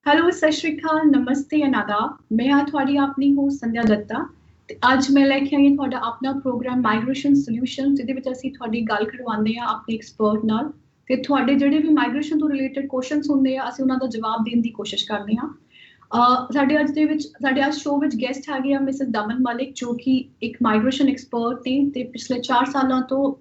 Hello ਸਤਿ ਸ਼੍ਰੀ ਅਕਾਲ ਨਮਸਤੇ ਅਨਾਦਾਬ ਮੈਂ ਹਾਂ ਤੁਹਾਡੀ ਆਪਣੀ ਹੋਸਟ ਸੰਧਿਆ ਦੱਤਾ ਤੇ ਅੱਜ ਮੈਂ ਲੈ ਕੇ ਆਈ ਤੁਹਾਡਾ ਆਪਣਾ ਪ੍ਰੋਗਰਾਮ ਮਾਈਗ੍ਰੇਸ਼ਨ ਸੋਲਿਊਸ਼ਨ ਜਿਹਦੇ ਵਿੱਚ ਅਸੀਂ ਤੁਹਾਡੀ ਗੱਲ ਕਰਵਾਉਂਦੇ ਆ ਆਪਣੇ ਐਕਸਪਰਟ ਨਾਲ ਤੇ ਤੁਹਾਡੇ ਜਿਹੜੇ ਵੀ ਮਾਈਗ੍ਰੇਸ਼ਨ ਤੋਂ ਰਿਲੇਟਡ ਕੁਐਸਚਨਸ ਹੁੰਦੇ ਆ ਅਸੀਂ ਉਹਨਾਂ ਦਾ ਜਵਾਬ ਦੇਣ ਦੀ ਕੋਸ਼ਿਸ਼ ਕਰਦੇ ਹਾਂ ਸਾਡੇ ਅੱਜ ਸ਼ੋਅ ਵਿੱਚ ਗੈਸਟ ਹੈਗੇ ਆ ਮਿਸਿਸ ਦਮਨ ਮਲਿਕ ਜੋ ਕਿ ਇੱਕ ਮਾਈਗ੍ਰੇਸ਼ਨ ਐਕਸਪਰਟ ਨੇ ਤੇ ਪਿਛਲੇ 4 ਸਾਲਾਂ ਤੋਂ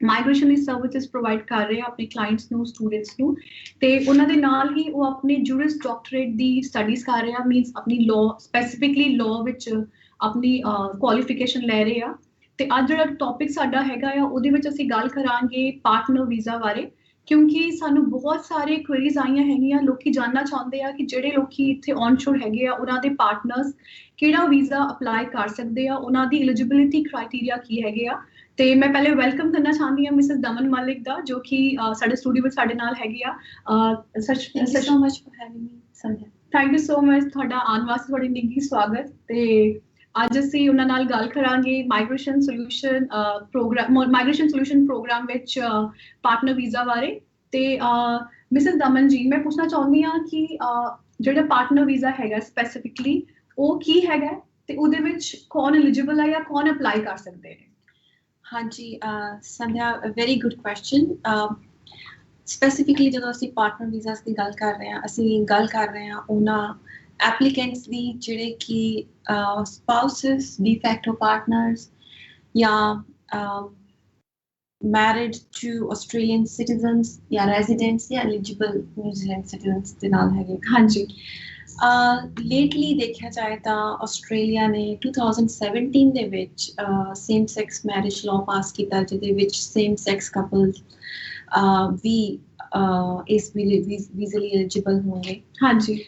ਮਾਈਗ੍ਰੇਸ਼ਨ ਦੀ ਸਰਵਿਸਿਜ਼ ਪ੍ਰੋਵਾਈਡ ਕਰ ਰਹੇ ਆ ਆਪਣੇ ਕਲਾਇੰਟਸ ਨੂੰ ਸਟੂਡੈਂਟਸ ਨੂੰ ਤੇ ਉਹਨਾਂ ਦੇ ਨਾਲ ਹੀ ਉਹ ਆਪਣੇ ਜੂਰਿਸ ਡਾਕਟਰੇਟ ਦੀ ਸਟੱਡੀਜ਼ ਕਰ ਰਹੇ ਆ ਮੀਨਸ ਆਪਣੀ ਲਾਅ ਸਪੈਸੀਫਿਕਲੀ ਲਾਅ ਵਿੱਚ ਆਪਣੀ ਕੁਆਲੀਫਿਕੇਸ਼ਨ ਲੈ ਰਹੇ ਆ ਤੇ ਅੱਜ ਜਿਹੜਾ ਟੌਪਿਕ ਸਾਡਾ ਹੈਗਾ ਆ ਉਹਦੇ ਵਿੱਚ ਅਸੀਂ ਗੱਲ ਕਰਾਂਗੇ ਪਾਰਟਨਰ ਵੀਜ਼ਾ ਬਾਰੇ ਕਿਉਂਕਿ ਸਾਨੂੰ ਬਹੁਤ ਸਾਰੇ ਕੁਐਰੀਜ਼ ਆਈਆਂ ਹੈਗੀਆਂ ਲੋਕੀ ਜਾਣਨਾ ਚਾਹੁੰਦੇ ਆ ਕਿ ਜਿਹੜੇ ਲੋਕੀ ਇੱਥੇ ਔਨਸ਼ੋਰ ਹੈਗੇ ਆ ਉਹਨਾਂ ਦੇ ਪਾਰਟਨਰਸ ਕਿਹੜਾ ਵੀਜ਼ਾ ਅਪਲਾਈ ਕਰ ਸਕਦੇ ਆ ਉਹਨਾਂ ਦੀ ਐਲੀਜੀਬਿਲਿਟੀ ਕ੍ਰਾਈਟੇਰੀਆ ਕੀ ਹੈਗੇ ਆ ਤੇ ਮੈਂ ਪਹਿਲੇ ਵੈਲਕਮ ਕਰਨਾ ਚਾਹੁੰਦੀ ਹਾਂ ਮਿਸਿਸ ਦਮਨ ਮਲਿਕ ਦਾ ਜੋ ਕਿ ਸਾਡੇ ਸਟੂਡੀਓ ਵਿੱਚ ਸਾਡੇ ਨਾਲ ਹੈਗੀ ਆ so much for having me Sandhya thank you so much ਤੁਹਾਡਾ ਆਉਣ ਵਾਸਤੇ ਤੁਹਾਡੀ ਨਿੱਘੀ ਸਵਾਗਤ ਤੇ ਅੱਜ ਅਸੀਂ ਉਹਨਾਂ ਨਾਲ ਗੱਲ ਕਰਾਂਗੇ ਮਾਈਗ੍ਰੇਸ਼ਨ ਸੋਲਿਊਸ਼ਨ ਪ੍ਰੋਗਰਾਮ ਵਿੱਚ ਪਾਰਟਨਰ ਵੀਜ਼ਾ ਬਾਰੇ ਤੇ ਮਿਸਿਸ ਦਮਨ ਜੀ ਮੈਂ ਪੁੱਛਣਾ ਚਾਹੁੰਦੀ ਹਾਂ ਕਿ ਜਿਹੜਾ ਪਾਰਟਨਰ ਵੀਜ਼ਾ ਹੈਗਾ ਸਪੈਸੀਫਿਕਲੀ ਉਹ ਕੀ ਹੈਗਾ ਤੇ ਉਹਦੇ ਵਿੱਚ ਕੌਣ ਐਲੀਜੀਬਲ ਹੈ ਜਾਂ ਕੌਣ ਅਪਲਾਈ ਕਰ ਸਕਦੇ ਨੇ ਹਾਂਜੀ ਸੰਧਿਆ ਵੈਰੀ ਗੁੱਡ ਕੁਐਸਚਨ ਸਪੈਸੀਫਿਕਲੀ ਜਦੋਂ ਅਸੀਂ ਪਾਰਟਨਰ ਵੀਜ਼ਾਸ ਦੀ ਗੱਲ ਕਰ ਰਹੇ ਹਾਂ ਅਸੀਂ ਗੱਲ ਕਰ ਰਹੇ ਹਾਂ ਉਹਨਾਂ ਐਪਲੀਕੈਂਟਸ ਦੀ ਜਿਹੜੇ ਕਿ ਸਪਾਊਸਸ ਡੀ ਫੈਕਟੋ ਪਾਰਟਨਰਸ ਜਾਂ married to Australian citizens ਜਾਂ residents ਜਾਂ eligible New Zealand citizens ਦੇ ਨਾਲ ਹੈਗੇ ਹਾਂਜੀ ਲੇਟਲੀ ਦੇਖਿਆ ਜਾਏ ਤਾਂ ਆਸਟ੍ਰੇਲੀਆ ਨੇ 2017 ਦੇ ਵਿੱਚ ਸੇਮ ਸੈਕਸ ਮੈਰਿਜ ਲਾਅ ਪਾਸ ਕੀਤਾ ਜਿਹਦੇ ਵਿੱਚ ਸੇਮ ਸੈਕਸ ਕਪਲਸ ਵੀ ਇਸ ਵੀਜ਼ਾ ਲਈ ਐਲੀਜੀਬਲ ਹੋਣਗੇ ਹਾਂਜੀ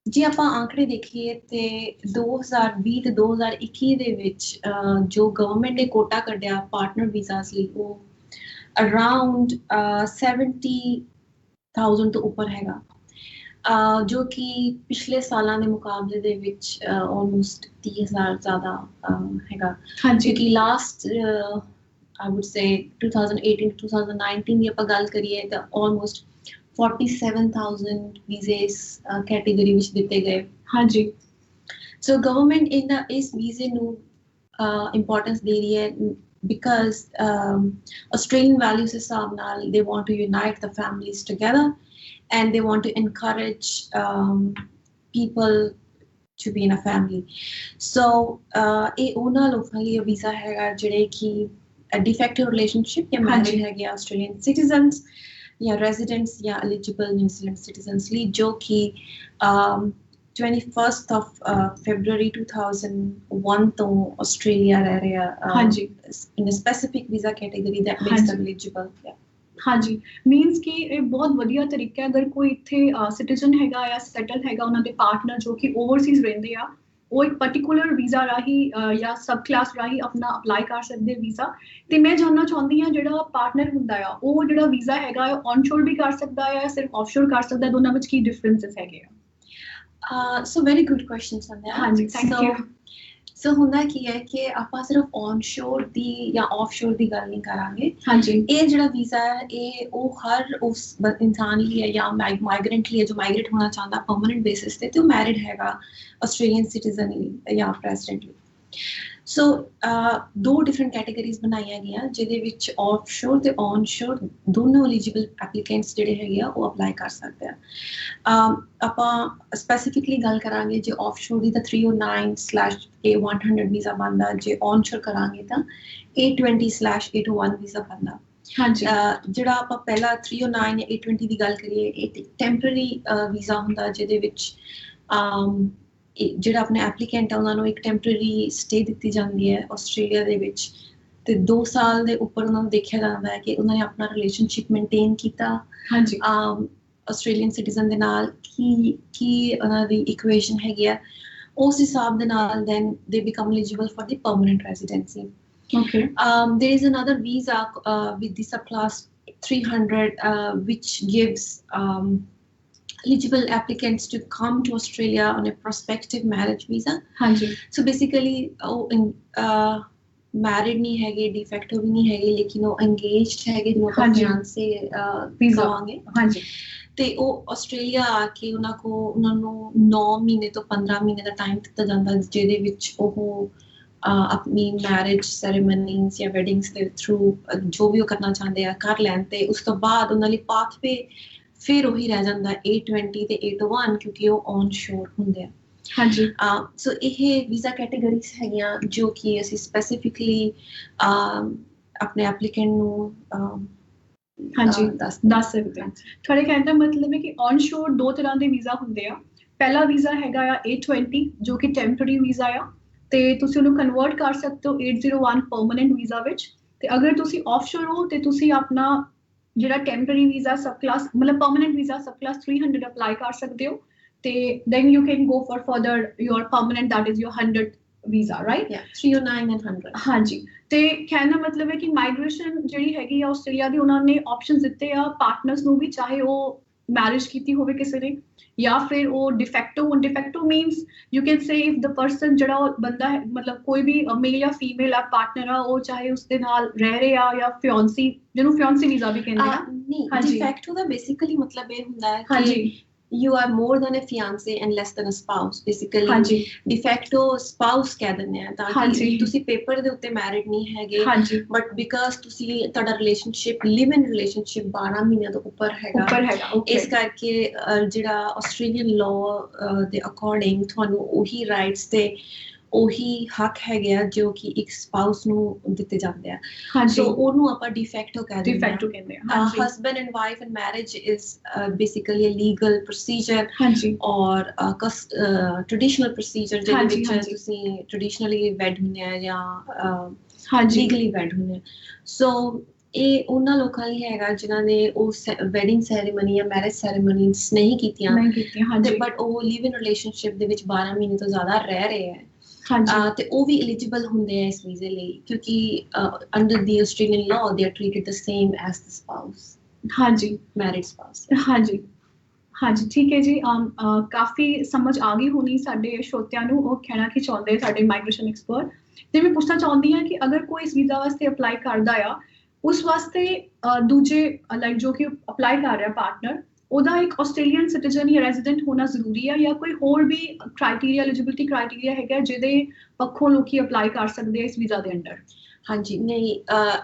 ਜੇ ਆਪਾਂ ਆંકੜੇ ਦੇਖੀਏ ਤੇ 2020 ਤੇ 2021 ਦੇ ਵਿੱਚ ਜੋ ਗਵਰਨਮੈਂਟ ਨੇ ਕੋਟਾ ਕੱਢਿਆ ਪਾਰਟਨਰ ਵੀਜ਼ਾਸ ਲਈ ਉਹ ਅਰਾਊਂਡ 70,000 ਤੋਂ ਉੱਪਰ ਹੈਗਾ ਜੋ ਕਿ ਪਿਛਲੇ ਸਾਲਾਂ ਦੇ ਮੁਕਾਬਲੇ ਦੇ ਵਿੱਚ ਆਲਮੋਸਟ 30,000 ਜ਼ਿਆਦਾ ਹੈਗਾ ਕਿਉਂਕਿ last I would say 2018 to 2019 ਦੀ ਆਪਾਂ ਗੱਲ ਕਰੀਏ ਤਾਂ almost 47,000 ਵੀਜ਼ੇ ਕੈਟੇਗਰੀ ਵਿੱਚ ਦਿੱਤੇ ਗਏ ਹਾਂਜੀ ਸੋ ਗਵਰਨਮੈਂਟ ਇਸ ਵੀਜ਼ੇ ਨੂੰ ਇੰਪੋਰਟੈਂਸ ਦੇ ਰਹੀ ਹੈ because Australian values ਹਿਸਾਬ ਨਾਲ they want to unite the families together and they want to encourage people to be in a family. So ਇਹ ਉਹਨਾਂ ਲੋਕਾਂ ਲਈ ਵੀਜ਼ਾ ਹੈਗਾ ਜਿਹੜੇ ਕਿ de facto relationship ਜਾਂ married ਹੈਗੇ Australian citizens ਜਾਂ residents ਜਾਂ eligible New Zealand citizens ਲਈ ਜੋ ਕਿ 21st of February 2001 ਤੋਂ Australia ਰਹਿ ਰਿਹਾ ਹਾਂਜੀ in a specific visa category that makes them eligible. ਹਾਂਜੀ ਮੀਨਸ ਕਿ ਇਹ ਬਹੁਤ ਵਧੀਆ ਤਰੀਕਾ ਹੈ ਅਗਰ ਕੋਈ ਇੱਥੇ ਸਿਟੀਜ਼ਨ ਹੈਗਾ ਜਾਂ ਸੈਟਲ ਹੈਗਾ ਉਹਨਾਂ ਦੇ ਪਾਰਟਨਰ ਜੋ ਕਿ ਓਵਰਸੀਜ਼ ਰਹਿੰਦੇ ਆ ਉਹ ਇੱਕ ਪਾਰਟਿਕੂਲਰ ਵੀਜ਼ਾ ਰਾਹੀਂ ਜਾਂ ਸਬ ਕਲਾਸ ਰਾਹੀਂ ਆਪਣਾ ਅਪਲਾਈ ਕਰ ਸਕਦੇ ਵੀਜ਼ਾ ਤੇ ਮੈਂ ਜਾਣਨਾ ਚਾਹੁੰਦੀ ਹਾਂ ਜਿਹੜਾ ਪਾਰਟਨਰ ਹੁੰਦਾ ਆ ਉਹ ਜਿਹੜਾ ਵੀਜ਼ਾ ਹੈਗਾ ਔਨਸ਼ੋਰ ਵੀ ਕਰ ਸਕਦਾ ਹੈ ਜਾਂ ਸਿਰਫ ਆਫਸ਼ੋਰ ਕਰ ਸਕਦਾ ਦੋਨਾਂ ਵਿੱਚ ਕੀ ਡਿਫਰੈਂਸਸ ਹੈਗੇ ਆ ਸੋ ਵੈਰੀ ਗੁੱਡ ਕੁਐਸਚਨ ਸੰਧਿਆ ਹਾਂਜੀ ਥੈਂਕ ਯੂ ਸੋ ਹੁੰਦਾ ਕੀ ਹੈ ਕਿ ਆਪਾਂ ਸਿਰਫ ਔਨਸ਼ੋਰ ਦੀ ਜਾਂ ਆਫਸ਼ੋਰ ਦੀ ਗੱਲ ਨਹੀਂ ਕਰਾਂਗੇ ਹਾਂਜੀ ਇਹ ਜਿਹੜਾ ਵੀਜ਼ਾ ਹੈ ਇਹ ਉਹ ਹਰ ਉਸ ਇਨਸਾਨ ਲਈ ਹੈ ਜਾਂ ਮਾਈਗ੍ਰੈਂਟ ਲਈ ਹੈ ਜੋ ਮਾਈਗ੍ਰੇਟ ਹੋਣਾ ਚਾਹੁੰਦਾ ਪਰਮਾਨੈਂਟ ਬੇਸਿਸ ਤੇ ਉਹ ਮੈਰਿਡ ਹੈਗਾ ਆਸਟ੍ਰੇਲੀਅਨ ਸਿਟੀਜ਼ਨ ਲਈ ਜਾਂ ਪ੍ਰੈਜ਼ੀਡੈਂਟ ਲਈ ਸੋ ਦੋ ਡਿਫਰੈਂਟ ਕੈਟੇਗਰੀਜ਼ ਬਣਾਈਆਂ ਗਈਆਂ ਜਿਹਦੇ ਵਿੱਚ ਆਫਸ਼ੋਰ ਤੇ ਔਨਸ਼ੋਰ ਦੋਨੋਂ ਐਲੀਜੀਬਲ ਐਪਲੀਕੈਂਟਸ ਜਿਹੜੇ ਹੈਗੇ ਆ ਉਹ ਅਪਲਾਈ ਕਰ ਸਕਦੇ ਆ ਆਪਾਂ ਸਪੈਸੀਫਿਕਲੀ ਗੱਲ ਕਰਾਂਗੇ ਜੇ ਆਫਸ਼ੋਰ ਦੀ ਤਾਂ 309/A100 ਵੀਜ਼ਾ ਬਣਦਾ ਜੇ ਔਨਸ਼ੋਰ ਕਰਾਂਗੇ ਤਾਂ 820/801 ਵੀਜ਼ਾ ਬਣਦਾ ਹਾਂਜੀ ਜਿਹੜਾ ਆਪਾਂ ਪਹਿਲਾਂ 309 ਜਾਂ 820 ਦੀ ਗੱਲ ਕਰੀਏ ਇਹ ਟੈਂਪਰੇਰੀ ਵੀਜ਼ਾ ਹੁੰਦਾ ਜਿਹਦੇ ਵਿੱਚ ਜਿਹੜਾ ਆਪਣੇ ਐਪਲੀਕੈਂਟ ਆ ਉਹਨਾਂ ਨੂੰ ਇੱਕ ਟੈਂਪਰੇਰੀ ਸਟੇ ਦਿੱਤੀ ਜਾਂਦੀ ਹੈ ਆਸਟ੍ਰੇਲੀਆ ਦੇ ਵਿੱਚ ਤੇ 2 ਸਾਲ ਦੇ ਉੱਪਰ ਉਹਨਾਂ ਨੂੰ ਦੇਖਿਆ ਜਾਂਦਾ ਹੈ ਕਿ ਉਹਨਾਂ ਨੇ ਆਪਣਾ ਰਿਲੇਸ਼ਨਸ਼ਿਪ ਮੇਨਟੇਨ ਕੀਤਾ ਹਾਂਜੀ ਆਸਟ੍ਰੇਲੀਅਨ ਸਿਟੀਜ਼ਨ ਦੇ ਨਾਲ ਕੀ ਉਹਨਾਂ ਦੀ ਇਕੁਏਸ਼ਨ ਹੈਗੀ ਆ ਉਸ ਹਿਸਾਬ ਦੇ ਨਾਲ then they become eligible for the permanent residency. Okay. There is another visa with the subclass 300 which gives eligible applicants to come to Australia on a prospective marriage visa. Hanji. So basically married ਨਹੀਂ ਹੈਗੇ, ਡਿਫੈਕਟੋ ਵੀ ਨਹੀਂ ਹੈਗੇ, ਲੇਕਿਨ ਉਹ ਅੰਗੇਜਡ ਹੈਗੇ, ਜਿਹਨੂੰ ਆਪਾਂ ਫਿਆਂਸੇ ਕਹਾਂਗੇ, ਹਾਂਜੀ, ਤੇ ਉਹ ਆਸਟ੍ਰੇਲੀਆ ਆ ਕੇ ਉਹਨਾਂ ਨੂੰ 9 ਮਹੀਨੇ ਤੋਂ 15 ਮਹੀਨੇ ਦਾ ਟਾਈਮ ਦਿੱਤਾ ਜਾਂਦਾ, ਜਿਹਦੇ ਵਿੱਚ ਉਹ ਆਪਣੀ ਮੈਰਿਜ ਸੈਰੇਮਨੀਜ਼ ਜਾਂ ਵੈਡਿੰਗਸ ਦੇ ਥਰੂ ਜੋ ਵੀ ਉਹ ਕਰਨਾ ਚਾਹੁੰਦੇ ਆ ਕਰ ਲੈਣ, ਤੇ ਉਸ ਤੋਂ ਬਾਅਦ ਉਹਨਾਂ ਲਈ ਪਾਥਵੇ ਫਿਰ ਉਹੀ ਰਹਿ ਜਾਂਦਾ A20 ਤੇ A1, ਕਿਉਂਕਿ ਉਹ ਔਨ ਸ਼ੋਰ ਹੁੰਦੇ ਆ। ਹਾਂਜੀ, ਸੋ ਇਹ ਵੀਜ਼ਾ ਕੈਟੇਗਰੀਜ਼ ਹੈਗੀਆਂ ਜੋ ਕਿ ਅਸੀਂ ਸਪੈਸੀਫਿਕਲੀ ਆਪਣੇ ਐਪਲੀਕੈਂਟ ਨੂੰ ਹਾਂਜੀ ਦੱਸ ਸਕਦੇ ਹਾਂ। ਤੁਹਾਡੇ ਕਹਿਣ ਦਾ ਮਤਲਬ ਹੈ ਕਿ ਔਨ ਸ਼ੋਰ 2 ਤਰ੍ਹਾਂ ਦੇ ਵੀਜ਼ਾ ਹੁੰਦੇ ਆ। ਪਹਿਲਾ ਵੀਜ਼ਾ ਹੈਗਾ ਆ A20 ਜੋ ਕਿ ਟੈਂਪਰੇਰੀ ਵੀਜ਼ਾ ਆ, ਤੇ ਤੁਸੀਂ ਉਹਨੂੰ ਕਨਵਰਟ ਕਰ ਸਕਦੇ ਹੋ 801 ਪਰਮਨੈਂਟ ਵੀਜ਼ਾ ਵਿੱਚ। ਤੇ ਅਗਰ ਤੁਸੀਂ ਆਫਸ਼ੋਰ ਹੋ ਤੇ ਤੁਸੀਂ ਆਪਣਾ ਜਿਹੜਾ ਟੈਂਪਰੇਰੀ ਵੀਜ਼ਾ ਸਬ ਕਲਾਸ ਮਤਲਬ ਪਰਮਨੈਂਟ ਵੀਜ਼ਾ ਸਬ ਕਲਾਸ 300 ਅਪਲਾਈ ਕਰ ਸਕਦੇ ਹੋ, ਤੇ then you can go for further your permanent, that is your 100 visa, right? Yeah, 309 and 100. ਹਾਂਜੀ, ਤੇ ਕਹਿਣ ਦਾ ਮਤਲਬ ਹੈ ਕਿ ਮਾਈਗ੍ਰੇਸ਼ਨ ਜਿਹੜੀ ਹੈਗੀ ਆ ਆਸਟ੍ਰੇਲੀਆ ਦੀ, ਉਹਨਾਂ ਨੇ ਆਪਸ਼ਨਸ ਦਿੱਤੇ ਆ ਪਾਰਟਨਰਸ ਨੂੰ ਵੀ, ਚਾਹੇ ਉਹ ਮੈਰਿਜ ਕੀਤੀ ਹੋਵੇ ਕਿਸੇ ਨੇ ਜਾਂ ਫਿਰ ਉਹ ਡਿਫੈਕਟੋ ਹੋਣ। De facto means you can say if the person ਜਿਹੜਾ ਉਹ ਬੰਦਾ ਹੈ, ਮਤਲਬ ਕੋਈ ਵੀ ਮੇਲ ਜਾਂ ਫੀਮੇਲ ਆ ਪਾਰਟਨਰ ਆ, ਉਹ ਚਾਹੇ ਉਸਦੇ ਨਾਲ ਰਹਿ ਰਿਹਾ ਜਾਂ ਫਿਆਂਸੀ, ਜਿਹਨੂੰ ਫਿਆਂਸੀ ਵੀਜ਼ਾ ਵੀ ਕਹਿੰਦੇ ਆ। ਨਹੀਂ, ਡਿਫੈਕਟੋ ਦਾ ਬੇਸਿਕਲੀ ਮਤਲਬ ਇਹ ਹੁੰਦਾ ਹੈ ਕਿ you are more than a fiancé and less than a spouse, basically de facto spouse ਕਹਿ ਦਿੰਦੇ ਆ, ਤਾਂ ਕਿ ਤੁਸੀਂ ਪੇਪਰ ਦੇ ਉੱਤੇ ਮੈਰਿਡ ਨਹੀਂ ਹੈਗੇ, ਬਟ ਬਿਕਾਜ਼ ਤੁਸੀਂ ਤੁਹਾਡਾ ਰਿਲੇਸ਼ਨਸ਼ਿਪ ਲਿਵ ਇਨ ਰਿਲੇਸ਼ਨਸ਼ਿਪ 12 ਮਹੀਨਿਆਂ ਤੋਂ ਉੱਪਰ ਹੈਗਾ, ਇਸ ਕਰਕੇ ਜਿਹੜਾ ਆਸਟ੍ਰੇਲੀਅਨ ਲਾਅ ਦੇ ਅਕੋਰਡਿੰਗ ਤੁਹਾਨੂੰ ਉਹੀ ਰਾਈਟਸ ਤੇ ਉਹੀ ਹੱਕ ਹੈਗੇ ਆ ਜੋ ਕਿ ਇੱਕ ਸਪਾਊਸ ਨੂੰ ਦਿੱਤੇ ਜਾਂਦੇ ਆ। ਸੋ ਉਹਨੂੰ ਆਪਾਂ ਡਿਫੈਕਟੋ ਕਹਿੰਦੇ ਆ। Husband and wife in marriage is basically a legal procedure or traditional procedure, ਜਿਹਦੇ ਵਿੱਚ ਤੁਸੀਂ ਟ੍ਰੈਡੀਸ਼ਨਲੀ ਵੈਡ ਹੁੰਦੇ ਆ ਜਾਂ ਲੀਗਲੀ ਵੈਡ ਹੁੰਦੇ ਆ। ਸੋ ਇਹ ਉਹਨਾਂ ਲੋਕਾਂ ਲਈ ਹੈਗਾ ਜਿਨ੍ਹਾਂ ਨੇ ਉਹ ਵੈਡਿੰਗ ਸੈਰੇਮਨੀ ਜਾਂ ਮੈਰਿਜ ਸੈਰੇਮਨੀਜ਼ ਨਹੀਂ ਕੀਤੀਆਂ, ਬਟ ਉਹ ਲਿਵ ਇਨ ਰਿਲੇਸ਼ਨਸ਼ਿਪ ਦੇ ਵਿੱਚ 12 ਮਹੀਨੇ ਤੋਂ ਜ਼ਿਆਦਾ ਰਹਿ ਰਹੇ ਹੈ, ਤੇ ਉਹ ਵੀ ਐਲੀਜੀਬਲ ਹੁੰਦੇ ਆ ਇਸ ਵੀਜ਼ੇ ਲਈ, ਕਿਉਂਕਿ under the Australian law they are treated the same as the spouse, married spouse. ਹਾਂਜੀ, ਠੀਕ ਹੈ ਜੀ। ਕਾਫੀ ਸਮਝ ਆ ਗਈ ਹੋਣੀ ਸਾਡੇ ਸ਼ਰੋਤਿਆਂ ਨੂੰ, ਉਹ ਕਹਿਣਾ ਕੀ ਚਾਹੁੰਦੇ ਸਾਡੇ ਮਾਈਗ੍ਰੇਸ਼ਨ ਐਕਸਪਰਟ। ਤੇ ਮੈਂ ਪੁੱਛਣਾ ਚਾਹੁੰਦੀ ਹਾਂ ਕਿ ਅਗਰ ਕੋਈ ਇਸ ਵੀਜ਼ਾ ਵਾਸਤੇ ਅਪਲਾਈ ਕਰਦਾ ਆ, ਉਸ ਵਾਸਤੇ ਦੂਜੇ ਲਾਈਕ ਜੋ ਕਿ ਅਪਲਾਈ ਕਰ ਰਿਹਾ ਪਾਰਟਨਰ, ਉਹਦਾ ਇੱਕ ਆਸਟ੍ਰੇਲੀਅਨ ਸਿਟੀਜ਼ਨ ਜਾਂ ਰੈਜ਼ੀਡੈਂਟ ਹੋਣਾ ਜ਼ਰੂਰੀ ਹੈ, ਜਾਂ ਕੋਈ ਹੋਰ ਵੀ ਕ੍ਰਾਈਟੇਰੀਆ, ਐਲੀਜੀਬਿਲਿਟੀ ਕ੍ਰਾਈਟੇਰੀਆ ਹੈਗਾ ਜਿਹਦੇ ਪੱਖੋਂ ਲੋਕੀ ਅਪਲਾਈ ਕਰ ਸਕਦੇ ਆ ਇਸ ਵੀਜ਼ਾ ਦੇ ਅੰਡਰ? ਹਾਂਜੀ, ਨਹੀਂ,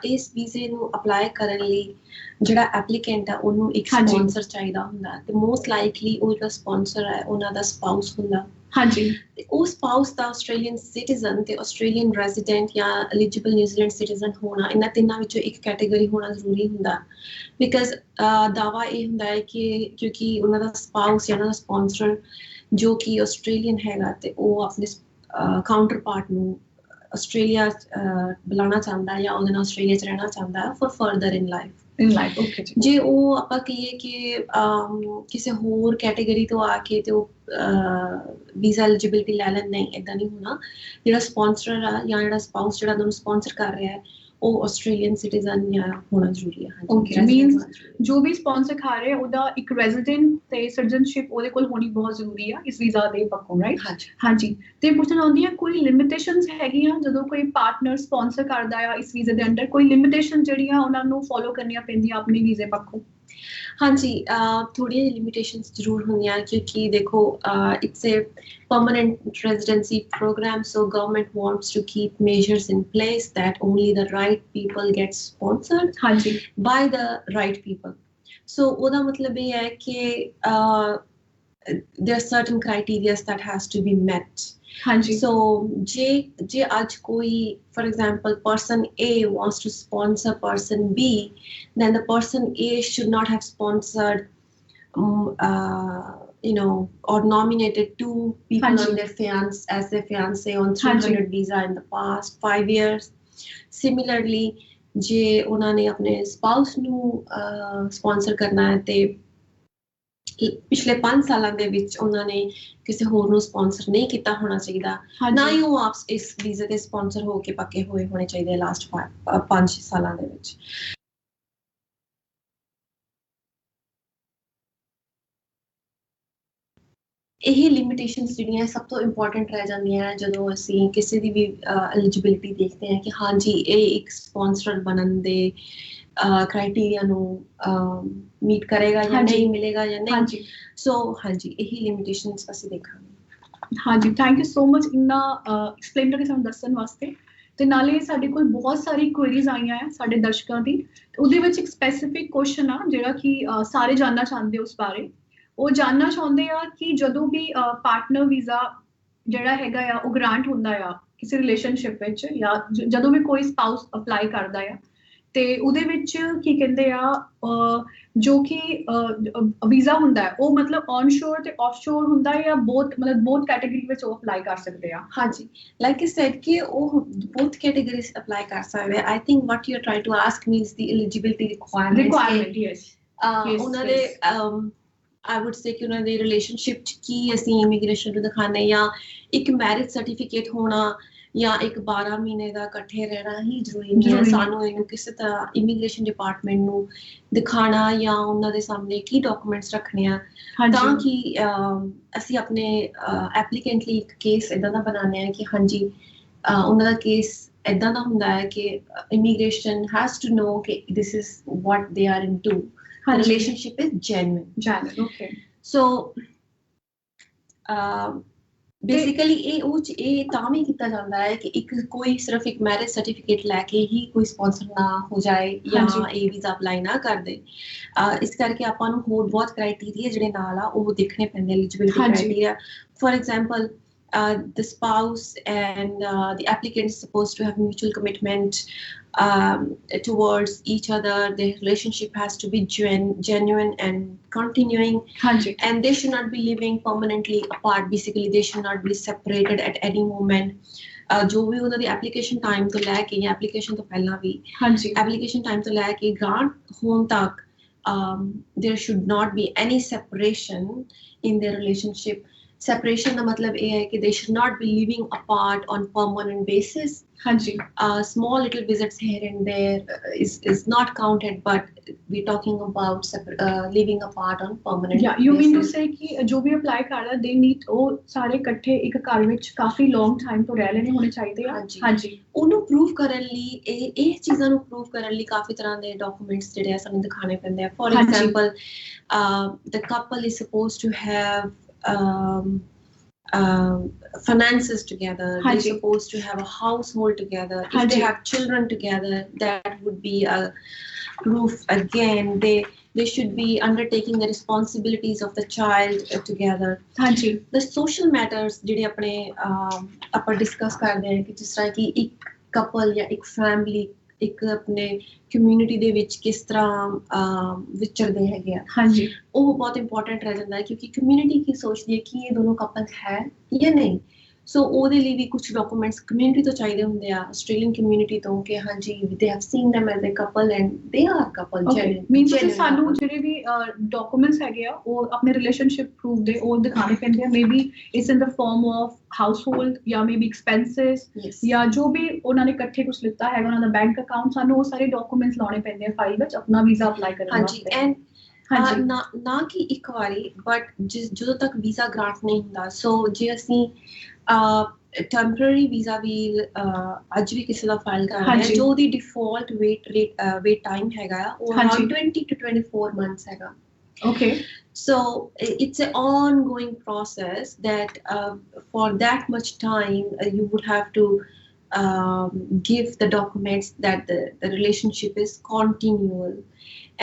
ਇਸ ਵੀਜ਼ੇ ਨੂੰ ਅਪਲਾਈ ਕਰਨ ਲਈ ਜਿਹੜਾ ਐਪਲੀਕੈਂਟ ਆ ਉਹਨੂੰ ਇੱਕ ਸਪਾਂਸਰ ਚਾਹੀਦਾ ਹੁੰਦਾ, ਤੇ ਮੋਸਟ ਲਾਈਕਲੀ ਉਹ ਜਿਹੜਾ ਸਪਾਂਸਰ ਹੈ ਉਹਨਾਂ ਦਾ ਸਪਾਊਸ ਹੁੰਦਾ। ਤੇ ਉਹ ਸਪਾਊਸ ਦਾ ਆਸਟ੍ਰੇਲੀਅਨ ਸਿਟੀਜ਼ਨ ਤੇ ਆਸਟ੍ਰੇਲੀਅਨ ਰੈਜ਼ੀਡੈਂਟ ਜਾਂ ਐਲੀਜੀਬਲ ਨਿਊਜ਼ੀਲੈਂਡ ਸਿਟੀਜ਼ਨ ਹੋਣਾ, ਇਹਨਾਂ ਤਿੰਨਾਂ ਵਿੱਚੋਂ ਇੱਕ ਕੈਟੇਗਰੀ ਹੋਣਾ ਜ਼ਰੂਰੀ ਹੁੰਦਾ, ਬਿਕਾਜ਼ ਦਾਵਾ ਇਹ ਹੁੰਦਾ ਹੈ ਕਿ ਕਿਉਂਕਿ ਉਹਨਾਂ ਦਾ ਸਪਾਊਸ ਜਾਂ ਉਹਨਾਂ ਦਾ ਸਪਾਂਸਰ ਜੋ ਕਿ ਆਸਟ੍ਰੇਲੀਅਨ ਹੈਗਾ, ਤੇ ਉਹ ਆਪਣੇ ਕਾਊਂਟਰ ਪਾਰਟ ਨੂੰ ਆਸਟ੍ਰੇਲੀਆ ਬੁਲਾਉਣਾ ਚਾਹੁੰਦਾ ਜਾਂ ਉਹਦੇ ਨਾਲ ਆਸਟ੍ਰੇਲੀਆ 'ਚ ਰਹਿਣਾ ਚਾਹੁੰਦਾ ਫॉर ਫਰਦਰ ਇਨ ਲਾਈਫ। ਜੇ ਉਹ ਆਪਾਂ ਕਹੀਏ ਕਿ ਕਿਸੇ ਹੋਰ ਕੈਟੇਗਰੀ ਤੋਂ ਆ ਕੇ ਤੇ ਉਹ ਵੀਜ਼ਾ ਐਲੀਜੀਬਿਲਿਟੀ ਲੈ ਲੈਣ, ਨਹੀਂ, ਏਦਾਂ ਨਹੀਂ ਹੋਣਾ। ਜਿਹੜਾ ਸਪਾਂਸਰ ਆ ਜਾਂ ਜਿਹੜਾ ਸਪਾਊਸ ਜਿਹੜਾ ਉਹਨੂੰ ਸਪਾਂਸਰ ਕਰ ਰਿਹਾ ਹੈ, ਉਹ ਆਸਟ੍ਰੇਲੀਅਨ ਸਿਟੀਜ਼ਨ ਹੋਣਾ ਜ਼ਰੂਰੀ ਹੈ। ਮੀਨਸ ਜੋ ਵੀ ਸਪਾਂਸਰ ਕਰ ਰਿਹਾ ਉਹਦਾ ਇੱਕ ਰੈਜ਼ੀਡੈਂਟ ਤੇ ਸਿਟੀਜ਼ਨਸ਼ਿਪ ਉਹਦੇ ਕੋਲ ਹੋਣੀ ਬਹੁਤ ਜ਼ਰੂਰੀ ਆ ਇਸ ਵੀਜ਼ਾ ਦੇ ਪੱਖੋਂ, ਰਾਈਟ? ਹਾਂਜੀ। ਤੇ ਪੁੱਛਣਾ ਚਾਹੁੰਦੀ ਹਾਂ, ਕੋਈ ਲਿਮਿਟੇਸ਼ਨਸ ਹੈਗੀਆਂ ਜਦੋਂ ਕੋਈ ਪਾਰਟਨਰ ਸਪਾਂਸਰ ਕਰਦਾ ਆ ਇਸ ਵੀਜ਼ੇ ਦੇ ਅੰਡਰ? ਕੋਈ ਲਿਮਿਟੇਸ਼ਨ ਜਿਹੜੀਆਂ ਉਹਨਾਂ ਨੂੰ ਫੋਲੋ ਕਰਨੀਆਂ ਪੈਂਦੀਆਂ ਆਪਣੇ ਵੀਜ਼ੇ ਪੱਖੋਂ? ਹਾਂਜੀ, ਥੋੜ੍ਹੀਆਂ ਲਿਮਿਟੇਸ਼ਨਸ ਜ਼ਰੂਰ ਹੁੰਦੀਆਂ, ਕਿਉਂਕਿ ਦੇਖੋ it's A permanent residency program, so government wants to keep measures in place that only the right people get sponsored by the right people. So ਉਹਦਾ ਮਤਲਬ ਇਹ ਹੈ ਕਿ there are certain criteria that has to be met. So ਜੇ ਅੱਜ ਕੋਈ, for example, person A wants to sponsor person B, then the person A should not have sponsored or nominated 2 people on their as their fiancé on 300 visa in the past 5 years. Similarly, ਜੇ ਉਹਨਾਂ ਨੇ ਆਪਣੇ spouse ਨੂੰ sponsor ਕਰਨਾ ਹੈ ਤੇ ਪਿਛਲੇ 5 ਸਾਲਾਂ ਦੇ ਵਿੱਚ ਉਹਨਾਂ ਨੇ ਕਿਸੇ ਹੋਰ ਨੂੰ ਸਪਾਂਸਰ ਨਹੀਂ ਕੀਤਾ ਹੋਣਾ ਚਾਹੀਦਾ, ਨਾ ਹੀ ਉਹ ਆਪ ਇਸ ਵੀਜ਼ੇ ਤੇ ਸਪਾਂਸਰ ਹੋ ਕੇ ਪੱਕੇ ਹੋਣੇ ਚਾਹੀਦੇ ਲਾਸਟ 5 ਸਾਲਾਂ ਦੇ ਵਿੱਚ। ਇਹ ਲਿਮਿਟੇਸ਼ਨਸ ਜਿਹੜੀਆਂ ਸਭ ਤੋਂ ਇੰਪੋਰਟੈਂਟ ਰਹਿ ਜਾਂਦੀਆਂ ਜਦੋਂ ਅਸੀਂ ਕਿਸੇ ਦੀ ਵੀ ਐਲੀਜੀਬਿਲਿਟੀ ਦੇਖਦੇ ਹਾਂ ਕਿ ਹਾਂਜੀ ਇਹ ਇੱਕ ਸਪਾਂਸਰ ਬਣਨ ਦੇ ਕ੍ਰਾਈਟੇਰੀਆ ਨੂੰ ਮੀਟ ਕਰੇਗਾ ਜਾਂ ਨਹੀਂ ਮਿਲੇਗਾ ਜਾਂ ਨਹੀਂ ਸੋ ਹਾਂਜੀ ਇਹੀ ਲਿਮਿਟੇਸ਼ਨਸ ਅਸੀਂ ਦੇਖਾਂਗੇ। ਹਾਂਜੀ ਥੈਂਕ ਯੂ ਸੋ ਮਚ ਇੰਨਾ ਐਕਸਪਲੇਨ ਕਰਕੇ ਸਾਨੂੰ ਦੱਸਣ ਵਾਸਤੇ। ਤੇ ਨਾਲੇ ਸਾਡੇ ਕੋਲ ਬਹੁਤ ਸਾਰੀ ਕੁਐਰੀਜ਼ ਆਈਆਂ ਆ ਸਾਡੇ ਦਰਸ਼ਕਾਂ ਦੀ, ਉਹਦੇ ਵਿੱਚ ਇੱਕ ਸਪੈਸੀਫਿਕ ਕੁਐਸਚਨ ਆ ਜਿਹੜਾ ਕਿ ਸਾਰੇ ਜਾਣਨਾ ਚਾਹੁੰਦੇ ਉਸ ਬਾਰੇ। ਉਹ ਜਾਣਨਾ ਚਾਹੁੰਦੇ ਆ ਕਿ ਜਦੋਂ ਵੀ ਪਾਰਟਨਰ ਵੀਜ਼ਾ ਜਿਹੜਾ ਹੈਗਾ ਆ ਉਹ ਗ੍ਰਾਂਟ ਹੁੰਦਾ ਆ ਕਿਸੇ ਰਿਲੇਸ਼ਨਸ਼ਿਪ ਵਿੱਚ ਜਾਂ ਜਦੋਂ ਵੀ ਕੋਈ ਸਪਾਊਸ ਅਪਲਾਈ ਕਰਦਾ ਆ ਤੇ ਉਹਦੇ ਵਿੱਚ ਕੀ ਕਹਿੰਦੇ ਆ ਜੋ ਕਿ ਵੀਜ਼ਾ ਹੁੰਦਾ ਹੈ ਉਹ ਮਤਲਬ ਔਨ ਸ਼ੋਰ ਤੇ ਆਫ ਸ਼ੋਰ ਹੁੰਦਾ ਹੈ ਜਾਂ ਬੋਥ ਕੈਟੇਗਰੀ ਵਿੱਚ ਉਹ ਅਪਲਾਈ ਕਰ ਸਕਦੇ ਆ। ਹਾਂਜੀ ਲਾਈਕ ਆਈ ਸੈਡ ਕਿ ਉਹ ਬੋਥ ਕੈਟੇਗਰੀਜ਼ ਅਪਲਾਈ ਕਰ ਸਕਦੇ ਆ। I think what you are trying to ask me is the eligibility requirement. Yes ਉਹਨਾਂ ਦੇ I would say ਕਿ ਉਹਨਾਂ ਦੇ ਰਿਲੇਸ਼ਨਸ਼ਿਪ 'ਚ ਕੀ ਅਸੀਂ ਇਮੀਗ੍ਰੇਸ਼ਨ ਨੂੰ ਦਿਖਾਉਂਦੇ ਜਾਂ ਇੱਕ ਮੈਰਿਜ ਸਰਟੀਫਿਕੇਟ ਹੋਣਾ ਜਾਂ ਇੱਕ 12 ਮਹੀਨੇ ਦਾ ਇਕੱਠੇ ਰਹਿਣਾ ਹੀ ਜ਼ਰੂਰੀ ਨਹੀਂ ਹੈ। ਸਾਨੂੰ ਇਹਨੂੰ ਕਿਸੇ ਤਰ੍ਹਾਂ ਇਮੀਗ੍ਰੇਸ਼ਨ ਡਿਪਾਰਟਮੈਂਟ ਨੂੰ ਦਿਖਾਉਣਾ ਜਾਂ ਉਹਨਾਂ ਦੇ ਸਾਹਮਣੇ ਕੀ ਡਾਕੂਮੈਂਟਸ ਰੱਖਣੇ ਆ ਤਾਂ ਕਿ ਅਸੀਂ ਆਪਣੇ ਐਪਲੀਕੈਂਟ ਲਈ ਇੱਕ ਕੇਸ ਇੱਦਾਂ ਦਾ ਬਣਾਉਂਦੇ ਹਾਂ ਕਿ ਹਾਂਜੀ ਉਹਨਾਂ ਦਾ ਕੇਸ ਇੱਦਾਂ ਦਾ ਹੁੰਦਾ ਹੈ ਕਿ ਇਮੀਗ੍ਰੇਸ਼ਨ ਹੈਜ਼ ਟੂ ਨੋ ਕਿ this is what they are into. The relationship is genuine. Okay. So basically ਇਹ ਤਾਂ ਵੀ ਕੀਤਾ ਜਾਂਦਾ ਹੈ ਕਿ ਇੱਕ ਕੋਈ ਸਿਰਫ ਇੱਕ ਮੈਰਿਜ ਸਰਟੀਫਿਕੇਟ ਲੈ ਕੇ ਹੀ ਕੋਈ ਸਪਾਂਸਰ ਨਾ ਹੋ ਜਾਏ ਜਾਂ ਇਹ ਵੀਜ਼ਾ ਅਪਲਾਈ ਨਾ ਕਰ ਦੇ। ਇਸ ਕਰਕੇ ਆਪਾਂ ਨੂੰ ਹੋਰ ਬਹੁਤ ਕ੍ਰਾਈਟੇਰੀਆ ਜਿਹੜੇ ਨਾਲ ਆ ਉਹ ਦੇਖਣੇ ਪੈਂਦੇ eligibility criteria. For example the spouse and the applicant is supposed to have mutual commitment towards each other. Their relationship has to be genuine and continuing, and they should not be living permanently apart. Basically they should not be separated at any moment. ਜੋ ਵੀ ਉਹਨਾਂ ਦੀ application time ਤੋਂ ਲੈ ਕੇ ਜਾਂ application ਤੋਂ ਪਹਿਲਾਂ ਵੀ application time ਤੋਂ ਲੈ ਕੇ grant ਹੋਣ ਤੱਕ there should not be any separation in their relationship. Separation ਦਾ ਮਤਲਬ ਇਹ ਹੈ ਕਿ they should not be living apart on permanent basis. Small little visits here and there is not counted, but we're talking about living apart on permanent basis. You mean to say ਕਿ ਜੋ ਵੀ apply ਕਰਦਾ they need ਉਹ ਸਾਰੇ ਇਕੱਠੇ ਇੱਕ ਘਰ ਵਿੱਚ ਕਾਫੀ long time ਤੋਂ ਰਹਿ ਲੈਣੇ ਹੋਣੇ ਚਾਹੀਦੇ ਆ। ਹਾਂਜੀ ਉਹਨੂੰ ਪ੍ਰੂਵ ਕਰਨ ਲਈ ਇਹ ਚੀਜ਼ਾਂ ਨੂੰ ਪ੍ਰੂਵ ਕਰਨ ਲਈ ਕਾਫੀ ਤਰ੍ਹਾਂ ਦੇ ਡਾਕੂਮੈਂਟਸ ਜਿਹੜੇ ਆ ਸਾਨੂੰ ਦਿਖਾਣੇ ਪੈਂਦੇ ਆ। For example the couple is supposed to have finances together. They're supposed to have a household together. If they have children together, that would be a proof again. They should be undertaking the responsibilities of the child together. The social matters ਜਿਹੜੇ ਆਪਣੇ ਆਪਾਂ discuss ਕਰਦੇ ਹਾਂ ਕਿ ਜਿਸ ਤਰ੍ਹਾਂ ਕਿ ਇੱਕ ਕਪਲ ਜਾਂ ਇੱਕ ਫੈਮਿਲੀ ਇੱਕ ਆਪਣੇ ਕਮਿਊਨਿਟੀ ਦੇ ਵਿੱਚ ਕਿਸ ਤਰ੍ਹਾਂ ਵਿਚਰਦੇ ਹੈਗੇ ਆ ਉਹ ਬਹੁਤ ਇੰਪੋਰਟੈਂਟ ਰਹਿ ਜਾਂਦਾ ਹੈ ਕਿਉਂਕਿ ਕਮਿਊਨਿਟੀ ਕੀ ਸੋਚਦੀ ਹੈ ਕਿ ਇਹ ਦੋਨੋਂ ਕਪਲ ਹੈ ਜਾਂ ਨਹੀਂ। ਸੋ ਉਹਦੇ ਲਈ ਵੀ ਕੁਝ ਡਾਕੂਮੈਂਟਸ ਕਮਿਊਨਿਟੀ ਤੋਂ ਚਾਹੀਦੇ ਹੁੰਦੇ ਆ ਆਸਟ੍ਰੇਲੀਅਨ ਕਮਿਊਨਿਟੀ ਤੋਂ ਕਿ ਹਾਂਜੀ they have seen them as a couple and they are a couple. Means ਕਿ ਸਾਨੂੰ ਜਿਹੜੇ ਵੀ ਡਾਕੂਮੈਂਟਸ ਹੈਗੇ ਆ ਉਹ ਆਪਣੇ ਰਿਲੇਸ਼ਨਸ਼ਿਪ ਪ੍ਰੂਫ ਦੇ ਉਹ ਦਿਖਾਣੇ ਪੈਂਦੇ ਆ। Maybe it's in the farm of household ਜਾਂ ਮੇਬੀ ਐਕਸਪੈਂਸਿਸ ਜਾਂ ਜੋ ਵੀ ਉਹਨਾਂ ਨੇ ਇਕੱਠੇ ਕੁਝ ਲਿੱਤਾ ਹੈਗਾ ਉਹਨਾਂ ਦਾ ਬੈਂਕ ਅਕਾਊਂਟ ਸਾਨੂੰ ਉਹ ਸਾਰੇ ਡਾਕੂਮੈਂਟਸ ਲਾਉਣੇ ਪੈਂਦੇ ਆ ਫਾਈਲ ਵਿੱਚ ਆਪਣਾ ਵੀਜ਼ਾ ਅਪਲਾਈ ਕਰਨ ਵਾਸਤੇ। ਨਾ ਕਿ ਇੱਕ ਵਾਰੀ ਬਟ ਜਦੋਂ ਤੱਕ ਵੀਜ਼ਾ ਗ੍ਰਾਂਟ ਨਹੀਂ ਹੁੰਦਾ ਸੋ ਜੇ ਅਸੀਂ ਟੈਂਪਰੇਰੀ ਵੀਜ਼ਾ ਵੀ ਅੱਜ ਵੀ ਕਿਸੇ ਦਾ ਫਾਈਲ ਕਰ ਰਹੇ ਹਾਂ ਜੋ ਉਹਦੀ ਡਿਫਾਲਟ ਵੇਟ ਟਾਈਮ ਹੈਗਾ ਉਹ ਅਰਾਊਂਡ 20 to 24 months ਹੈਗਾ। Okay. So it's an ongoing process that for that much time you would have to give the documents that the relationship is continual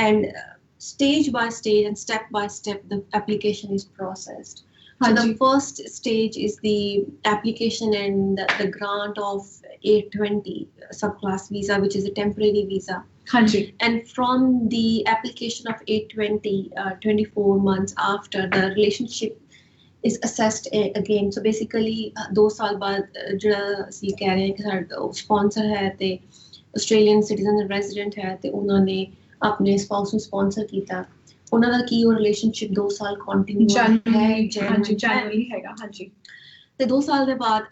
and stage by stage and step by step the application is processed. So the first stage is the application and the grant of 820 subclass visa, which is a temporary visa. And from the application of 820, 24 months after, the relationship is assessed again. So basically 2 ਸਾਲ ਬਾਅਦ ਜਿਹੜਾ ਅਸੀਂ ਕਹਿ ਰਹੇ ਹਾਂ ਕਿ ਸਾਡਾ sponsor ਹੈ ਤੇ ਆਸਟ੍ਰੇਲੀਅਨ ਸਿਟੀਜ਼ਨ ਰੈਜ਼ੀਡੈਂਟ ਹੈ ਤੇ ਉਹਨਾਂ ਨੇ ਆਪਣੇ ਸਪਾਊਸ ਨੂੰ ਸਪਾਂਸਰ ਕੀਤਾ ਉਹਨਾਂ ਦਾ ਕੀ ਉਹ ਰਿਲੇਸ਼ਨਸ਼ਿਪ 2 ਸਾਲ ਕੰਟੀਨਿਊ ਜੈਨੂਇਨਲੀ ਹੈਗਾ। ਤੇ 2 ਸਾਲ ਦੇ ਬਾਅਦ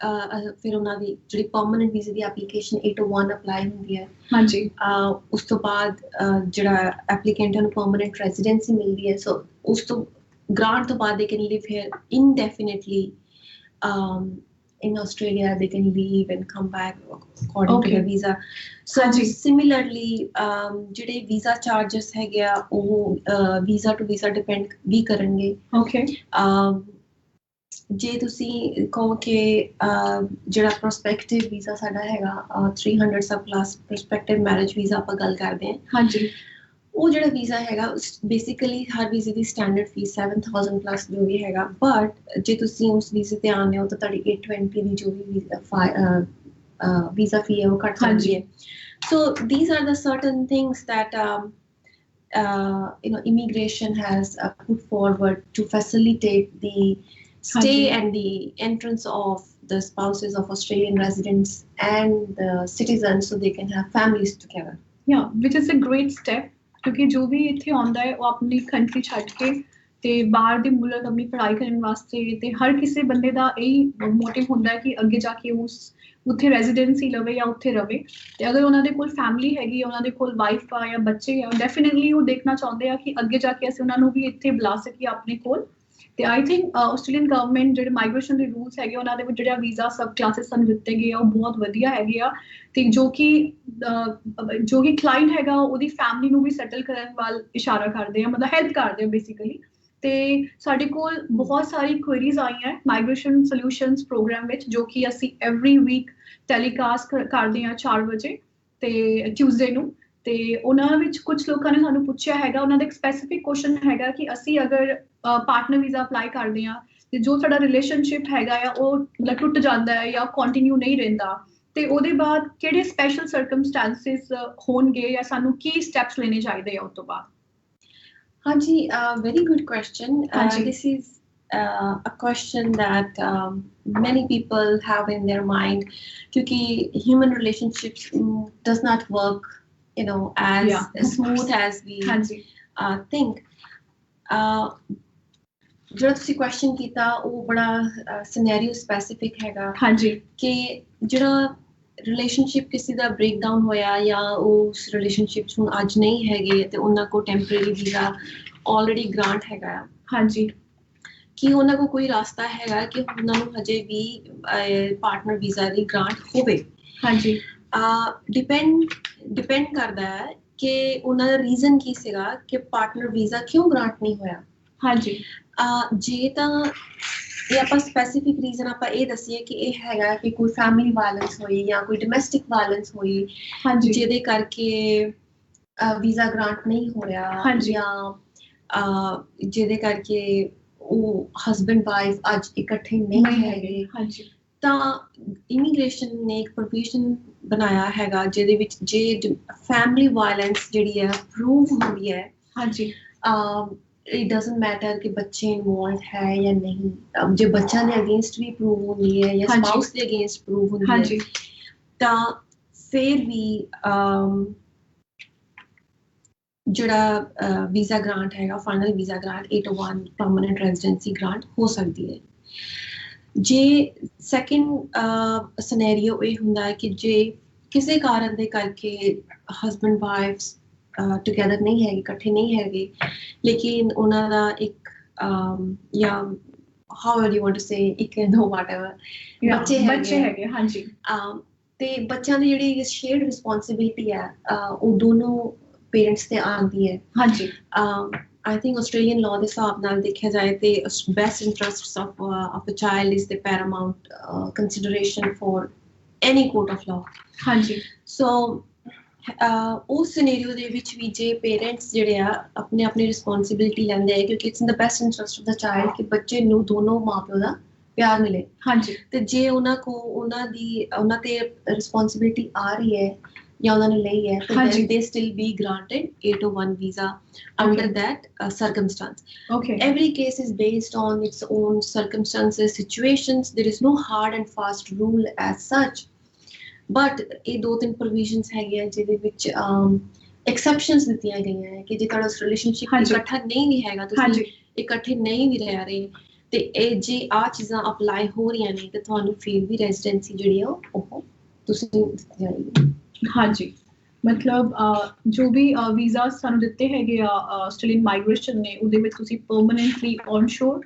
ਫਿਰ ਉਹਨਾਂ ਦੀ ਜਿਹੜੀ ਪਰਮਨੈਂਟ ਵੀਜ਼ੇ ਦੀ ਐਪਲੀਕੇਸ਼ਨ 801 ਅਪਲਾਈ ਹੁੰਦੀ ਹੈ। ਉਸ ਤੋਂ ਬਾਅਦ ਜਿਹੜਾ ਐਪਲੀਕੈਂਟ ਨੂੰ ਪਰਮਨੈਂਟ ਰੈਜ਼ੀਡੈਂਸੀ ਮਿਲਦੀ ਹੈ। ਸੋ ਉਸ ਤੋਂ grant to baad they can live here indefinitely in Australia. They can leave and come back according to their visa. So similarly ਜਿਹੜੇ visa charges ਹੈਗੇ ਆ ਉਹ visa to visa depend ਵੀ ਕਰਨਗੇ. ਜੇ ਤੁਸੀਂ ਕਹੋ ਕਿ ਜਿਹੜਾ ਪ੍ਰੋਸਪੈਕਟਿਵ ਵੀਜ਼ਾ ਸਾਡਾ ਹੈਗਾ 300 ਸਬ ਕਲਾਸ ਪ੍ਰੋਸਪੈਕਟਿਵ ਮੈਰਿਜ ਵੀਜ਼ਾ ਆਪਾਂ ਗੱਲ ਕਰਦੇ ਹਾਂ. ਹਾਂਜੀ, ਉਹ ਜਿਹੜਾ ਵੀਜ਼ਾ ਹੈਗਾ ਬੇਸਿਕਲੀ ਹਰ ਵੀਜ਼ੇ ਦੀ ਸਟੈਂਡਰਡ ਫੀਸ 7000 ਪਲੱਸ ਜੋ ਵੀ ਹੈਗਾ. ਬਟ ਜੇ ਤੁਸੀਂ ਉਸ ਵੀਜ਼ੇ ਤੇ ਆਉਂਦੇ ਹੋ ਤਾਂ ਤੁਹਾਡੀ 820 ਦੀ ਜੋ ਵੀ ਵੀਜ਼ਾ ਫੀ ਹੈ ਉਹ ਘੱਟ ਜਾਂਦੀ ਹੈ. So these are the certain things that immigration has put forward to facilitate the stay and the entrance of the spouses of Australian residents and the citizens so they can have families together. Yeah, which is a great step. क्योंकि जो भी इत्थे आंदा है वो अपनी country छੱਡ के ਤੇ ਬਾਹਰ ਦੇ ਮੁਲਕ ਆਪਣੀ ਪੜ੍ਹਾਈ ਕਰਨ ਵਾਸਤੇ ਤੇ ਹਰ ਕਿਸੇ ਬੰਦੇ ਦਾ ਇਹ ਮੋਟਿਵ ਹੁੰਦਾ ਹੈ ਕਿ ਅੱਗੇ ਜਾ ਕੇ ਉਸ ਉੱਥੇ ਰੈਜ਼ੀਡੈਂਸੀ ਲਵੇ ਜਾਂ ਉੱਥੇ ਰਵੇ. ਤੇ ਅਗਰ ਉਹਨਾਂ ਦੇ ਕੋਲ ਫੈਮਿਲੀ ਹੈਗੀ, ਉਹਨਾਂ ਦੇ ਕੋਲ ਵਾਈਫ ਆ ਜਾਂ ਬੱਚੇ ਆ, ਡੈਫੀਨਿਟਲੀ ਉਹ ਦੇਖਣਾ ਚਾਹੁੰਦੇ ਆ ਕਿ ਅੱਗੇ ਜਾ ਕੇ ਅਸੀਂ ਉਹਨਾਂ ਨੂੰ ਵੀ ਇੱਥੇ ਬੁਲਾ ਸਕੀਏ ਆਪਣੇ ਕੋਲ. ਤੇ ਆਈ ਥਿੰਕ ਆਸਟ੍ਰੇਲੀਅਨ ਗਵਰਨਮੈਂਟ ਜਿਹੜੇ ਮਾਈਗ੍ਰੇਸ਼ਨ ਦੇ ਰੂਲਸ ਹੈਗੇ ਉਹਨਾਂ ਦੇ ਵਿੱਚ ਜਿਹੜਾ ਵੀਜ਼ਾ ਸਬ ਕਲਾਸਿਸ ਸਾਨੂੰ ਦਿੱਤੇ ਗਏ ਆ ਉਹ ਬਹੁਤ ਵਧੀਆ ਹੈਗੇ ਆ. ਤੇ ਜੋ ਕਿ ਕਲਾਇੰਟ ਹੈਗਾ ਉਹਦੀ ਫੈਮਿਲੀ ਨੂੰ ਵੀ ਸੈਟਲ ਕਰਨ ਵੱਲ ਇਸ਼ਾਰਾ ਕਰਦੇ ਆ, ਮਤਲਬ ਹੈਲਪ ਕਰਦੇ ਆ ਬੇਸਿਕਲੀ. ਤੇ ਸਾਡੇ ਕੋਲ ਬਹੁਤ ਸਾਰੀ ਕੁਇਰੀਜ਼ ਆਈਆਂ ਮਾਈਗ੍ਰੇਸ਼ਨ ਸੋਲਿਊਸ਼ਨਸ ਪ੍ਰੋਗਰਾਮ ਵਿੱਚ, ਜੋ ਕਿ ਅਸੀਂ ਐਵਰੀ ਵੀਕ ਟੈਲੀਕਾਸਟ ਕਰਦੇ ਹਾਂ 4 ਵਜੇ ਤੇ ਟਿਊਜ਼ਡੇ ਨੂੰ. ਤੇ ਉਹਨਾਂ ਵਿੱਚ ਕੁਝ ਲੋਕਾਂ ਨੇ ਸਾਨੂੰ ਪੁੱਛਿਆ ਹੈਗਾ, ਉਹਨਾਂ ਦਾ ਇੱਕ ਸਪੈਸੀਫਿਕ ਕੁਐਸਚਨ ਹੈਗਾ ਕਿ ਅਸੀਂ ਅਗਰ ਪਾਰਟਨਰ ਵੀਜ਼ਾ ਅਪਲਾਈ ਕਰਦੇ ਹਾਂ ਤੇ ਜੋ ਸਾਡਾ ਰਿਲੇਸ਼ਨਸ਼ਿਪ ਹੈਗਾ ਆ ਉਹ ਮਤਲਬ ਟੁੱਟ ਜਾਂਦਾ ਹੈ ਜਾਂ ਕੰਟੀਨਿਊ ਨਹੀਂ ਰਹਿੰਦਾ, ਤੇ ਉਹਦੇ ਬਾਅਦ ਕਿਹੜੇ ਸਪੈਸ਼ਲ ਸਰਕਮਸਟੈਂਸਿਸ ਹੋਣਗੇ ਜਾਂ ਸਾਨੂੰ ਕੀ ਸਟੈਪਸ ਲੈਣੇ ਚਾਹੀਦੇ ਆ ਉਸ ਤੋਂ ਬਾਅਦ. Hanji, very good question. This is a question that many people have in their mind, because human relationships does not work, as smooth as we think. ਜਿਹੜਾ ਤੁਸੀਂ ਕੁਐਸਚਨ ਕੀਤਾ ਉਹ ਬੜਾ ਸਿਨੈਰੀਓ ਸਪੈਸੀਫਿਕ ਹੈਗਾ. ਹਾਂਜੀ, ਕਿ ਜਿਹੜਾ ਰਿਲੇਸ਼ਨਸ਼ਿਪ ਕਿਸੇ ਦਾ ਬ੍ਰੇਕਡਾਊਨ ਹੋਇਆ ਜਾਂ ਉਸ ਰਿਲੇਸ਼ਨਸ਼ਿਪ 'ਚ ਹੁਣ ਅੱਜ ਨਹੀਂ ਹੈਗੇ ਤੇ ਉਹਨਾਂ ਕੋਲ ਟੈਂਪਰੇਰੀ ਵੀਜ਼ਾ ਆਲਰੇਡੀ ਗ੍ਰਾਂਟ ਹੈਗਾ. ਹਾਂਜੀ, ਕਿ ਉਹਨਾਂ ਕੋਲ ਕੋਈ ਰਸਤਾ ਹੈਗਾ ਕਿ ਉਹਨਾਂ ਨੂੰ ਹਜੇ ਵੀ ਪਾਰਟਨਰ ਵੀਜ਼ਾ ਦੀ ਗ੍ਰਾਂਟ ਹੋਵੇ. ਹਾਂਜੀ, ਡਿਪੈਂਡ ਕਰਦਾ ਹੈ ਕਿ ਉਹਨਾਂ ਦਾ ਰੀਜ਼ਨ ਕੀ ਸੀਗਾ ਕਿ ਪਾਰਟਨਰ ਵੀਜ਼ਾ ਕਿਉਂ ਗ੍ਰਾਂਟ ਨਹੀਂ ਹੋਇਆ. ਹਾਂਜੀ, ਜੇ ਤਾਂ ਇਹ ਆਪਾਂ ਸਪੈਸੀਫਿਕ ਰੀਜ਼ਨ ਆਪਾਂ ਇਹ ਦੱਸੀਏ ਕਿ ਇਹ ਹੈਗਾ ਕਿ ਕੋਈ ਫੈਮਿਲੀ ਵਾਇਲੈਂਸ ਹੋਈ ਜਾਂ ਕੋਈ ਡੋਮੈਸਟਿਕ ਵਾਇਲੈਂਸ ਹੋਈ ਜਿਹਦੇ ਕਰਕੇ ਵੀਜ਼ਾ ਗ੍ਰਾਂਟ ਨਹੀਂ ਹੋ ਰਿਹਾ, ਜਾਂ ਜਿਹਦੇ ਕਰਕੇ ਉਹ ਹਸਬੈਂਡ ਵਾਈਫ ਅੱਜ ਇਕੱਠੇ ਨਹੀਂ ਹੈਗੇ, ਤਾਂ ਇਮੀਗ੍ਰੇਸ਼ਨ ਨੇ ਇੱਕ ਪ੍ਰੋਵੀਜ਼ਨ ਬਣਾਇਆ ਹੈਗਾ ਜਿਹਦੇ ਵਿੱਚ ਜੇ ਫੈਮਿਲੀ ਵਾਇਲੈਂਸ ਜਿਹੜੀ ਹੈ ਪ੍ਰੂਵ ਹੁੰਦੀ ਹੈ, ਹਾਂਜੀ, it doesn't matter ਕਿ ਬੱਚੇ ਇਨਵੋਲਵ ਹੈ ਜਾਂ ਨਹੀਂ, ਜੇ ਬੱਚਿਆਂ ਦੇ ਅਗੇਂਸਟ ਵੀ ਪ੍ਰੂਵ ਹੁੰਦੀ ਹੈ ਜਾਂ ਸਪਾਊਸ ਦੇ ਅਗੇਂਸਟ ਪ੍ਰੂਵ ਹੁੰਦੀ ਹੈ, ਤਾਂ ਫਿਰ ਵੀ ਜਿਹੜਾ ਵੀਜ਼ਾ ਗ੍ਰਾਂਟ ਹੈਗਾ final visa grant 801 permanent residency grant ਹੋ ਸਕਦੀ ਹੈ. ਜੇ ਸੈਕਿੰਡ ਸਿਨੈਰੀਓ ਇਹ ਹੁੰਦਾ ਹੈ ਕਿ ਜੇ ਕਿਸੇ ਕਾਰਨ ਦੇ ਕਰਕੇ ਹਸਬੈਂਡ ਵਾਈਫਸ ਟੁਗੇਦਰ ਨਹੀਂ ਹੈਗੇ, ਇਕੱਠੇ ਨਹੀਂ ਹੈਗੇ, ਲੇਕਿਨ ਉਹਨਾਂ ਦਾ ਇੱਕ ਜਾਂ however you want to say ਇੱਕ ਦੋ whatever ਬੱਚੇ ਹੈਗੇ. ਹਾਂਜੀ, ਤੇ ਬੱਚਿਆਂ ਦੀ ਜਿਹੜੀ ਸ਼ੇਅਰਡ ਰਿਸਪੌਂਸਿਬਿਲਿਟੀ ਹੈ ਉਹ ਦੋਨੋਂ ਪੇਰੈਂਟਸ ਤੇ ਆਉਂਦੀ ਹੈ. ਹਾਂਜੀ, I think Australian law ਦੇ ਹਿਸਾਬ ਨਾਲ ਦੇਖਿਆ ਜਾਏ ਤੇ best interests of a child is the paramount consideration for any court of law. ਹਾਂਜੀ, so ਉਸ ਸਿਨੈਰੀਓ ਦੇ ਵਿੱਚ ਵੀ ਜੇ ਪੇਰੈਂਟਸ ਜਿਹੜੇ ਆ ਆਪਣੀ ਰਿਸਪੌਂਸਿਬਿਲਿਟੀ ਲੈਂਦੇ ਆ ਕਿਉਂਕਿ it's in the best interest of the child ਕਿ ਬੱਚੇ ਨੂੰ ਦੋਨੋਂ ਮਾਂ ਪਿਓ ਦਾ ਪਿਆਰ ਮਿਲੇ. ਹਾਂਜੀ, ਤੇ ਜੇ ਉਹਨਾਂ ਤੇ ਰਿਸਪੌਂਸਿਬਿਲਿਟੀ ਆ ਰਹੀ ਹੈ ਜਾਂ ਉਹਨਾਂ ਨੇ ਲਈ ਹੈ then they still be granted 801 visa under that circumstance. Okay, every case is based on its own circumstances, situations. There is no hard and fast rule as such, but ਇਹ 2-3 ਪ੍ਰੋਵੀਜ਼ਨਸ ਹੈਗੇ ਆ ਜਿਹਦੇ ਵਿੱਚ ਐਕਸੈਪਸ਼ਨਸ ਦਿੱਤੀਆਂ ਗਈਆਂ ਹੈ ਕਿ ਜੇ ਤੁਹਾਡਾ ਰਿਲੇਸ਼ਨਸ਼ਿਪ ਇਕੱਠਾ ਨਹੀਂ ਵੀ ਹੈਗਾ, ਤੁਸੀਂ ਇਕੱਠੇ ਨਹੀਂ ਵੀ ਰਹਿ ਰਹੇ, ਤੇ ਇਹ ਜੇ ਆਹ ਚੀਜ਼ਾਂ ਅਪਲਾਈ ਹੋ ਰਹੀਆਂ ਨੇ ਤੇ ਤੁਹਾਨੂੰ ਫਿਰ ਵੀ ਰੈਜ਼ੀਡੈਂਸੀ ਜਿਹੜੀ ਆ ਉਹ ਤੁਸੀਂ ਦਿੱਤੀ ਜਾਏਗੀ. ਹਾਂਜੀ, ਮਤਲਬ ਜੋ ਵੀ ਵੀਜ਼ਾ ਸਾਨੂੰ ਦਿੱਤੇ ਹੈਗੇ ਆ ਆਸਟ੍ਰੇਲੀਅਨ ਮਾਈਗ੍ਰੇਸ਼ਨ ਨੇ ਉਹਦੇ ਵਿੱਚ ਤੁਸੀਂ ਪਰਮਨੈਂਟਲੀ ਔਨਸ਼ੋਰ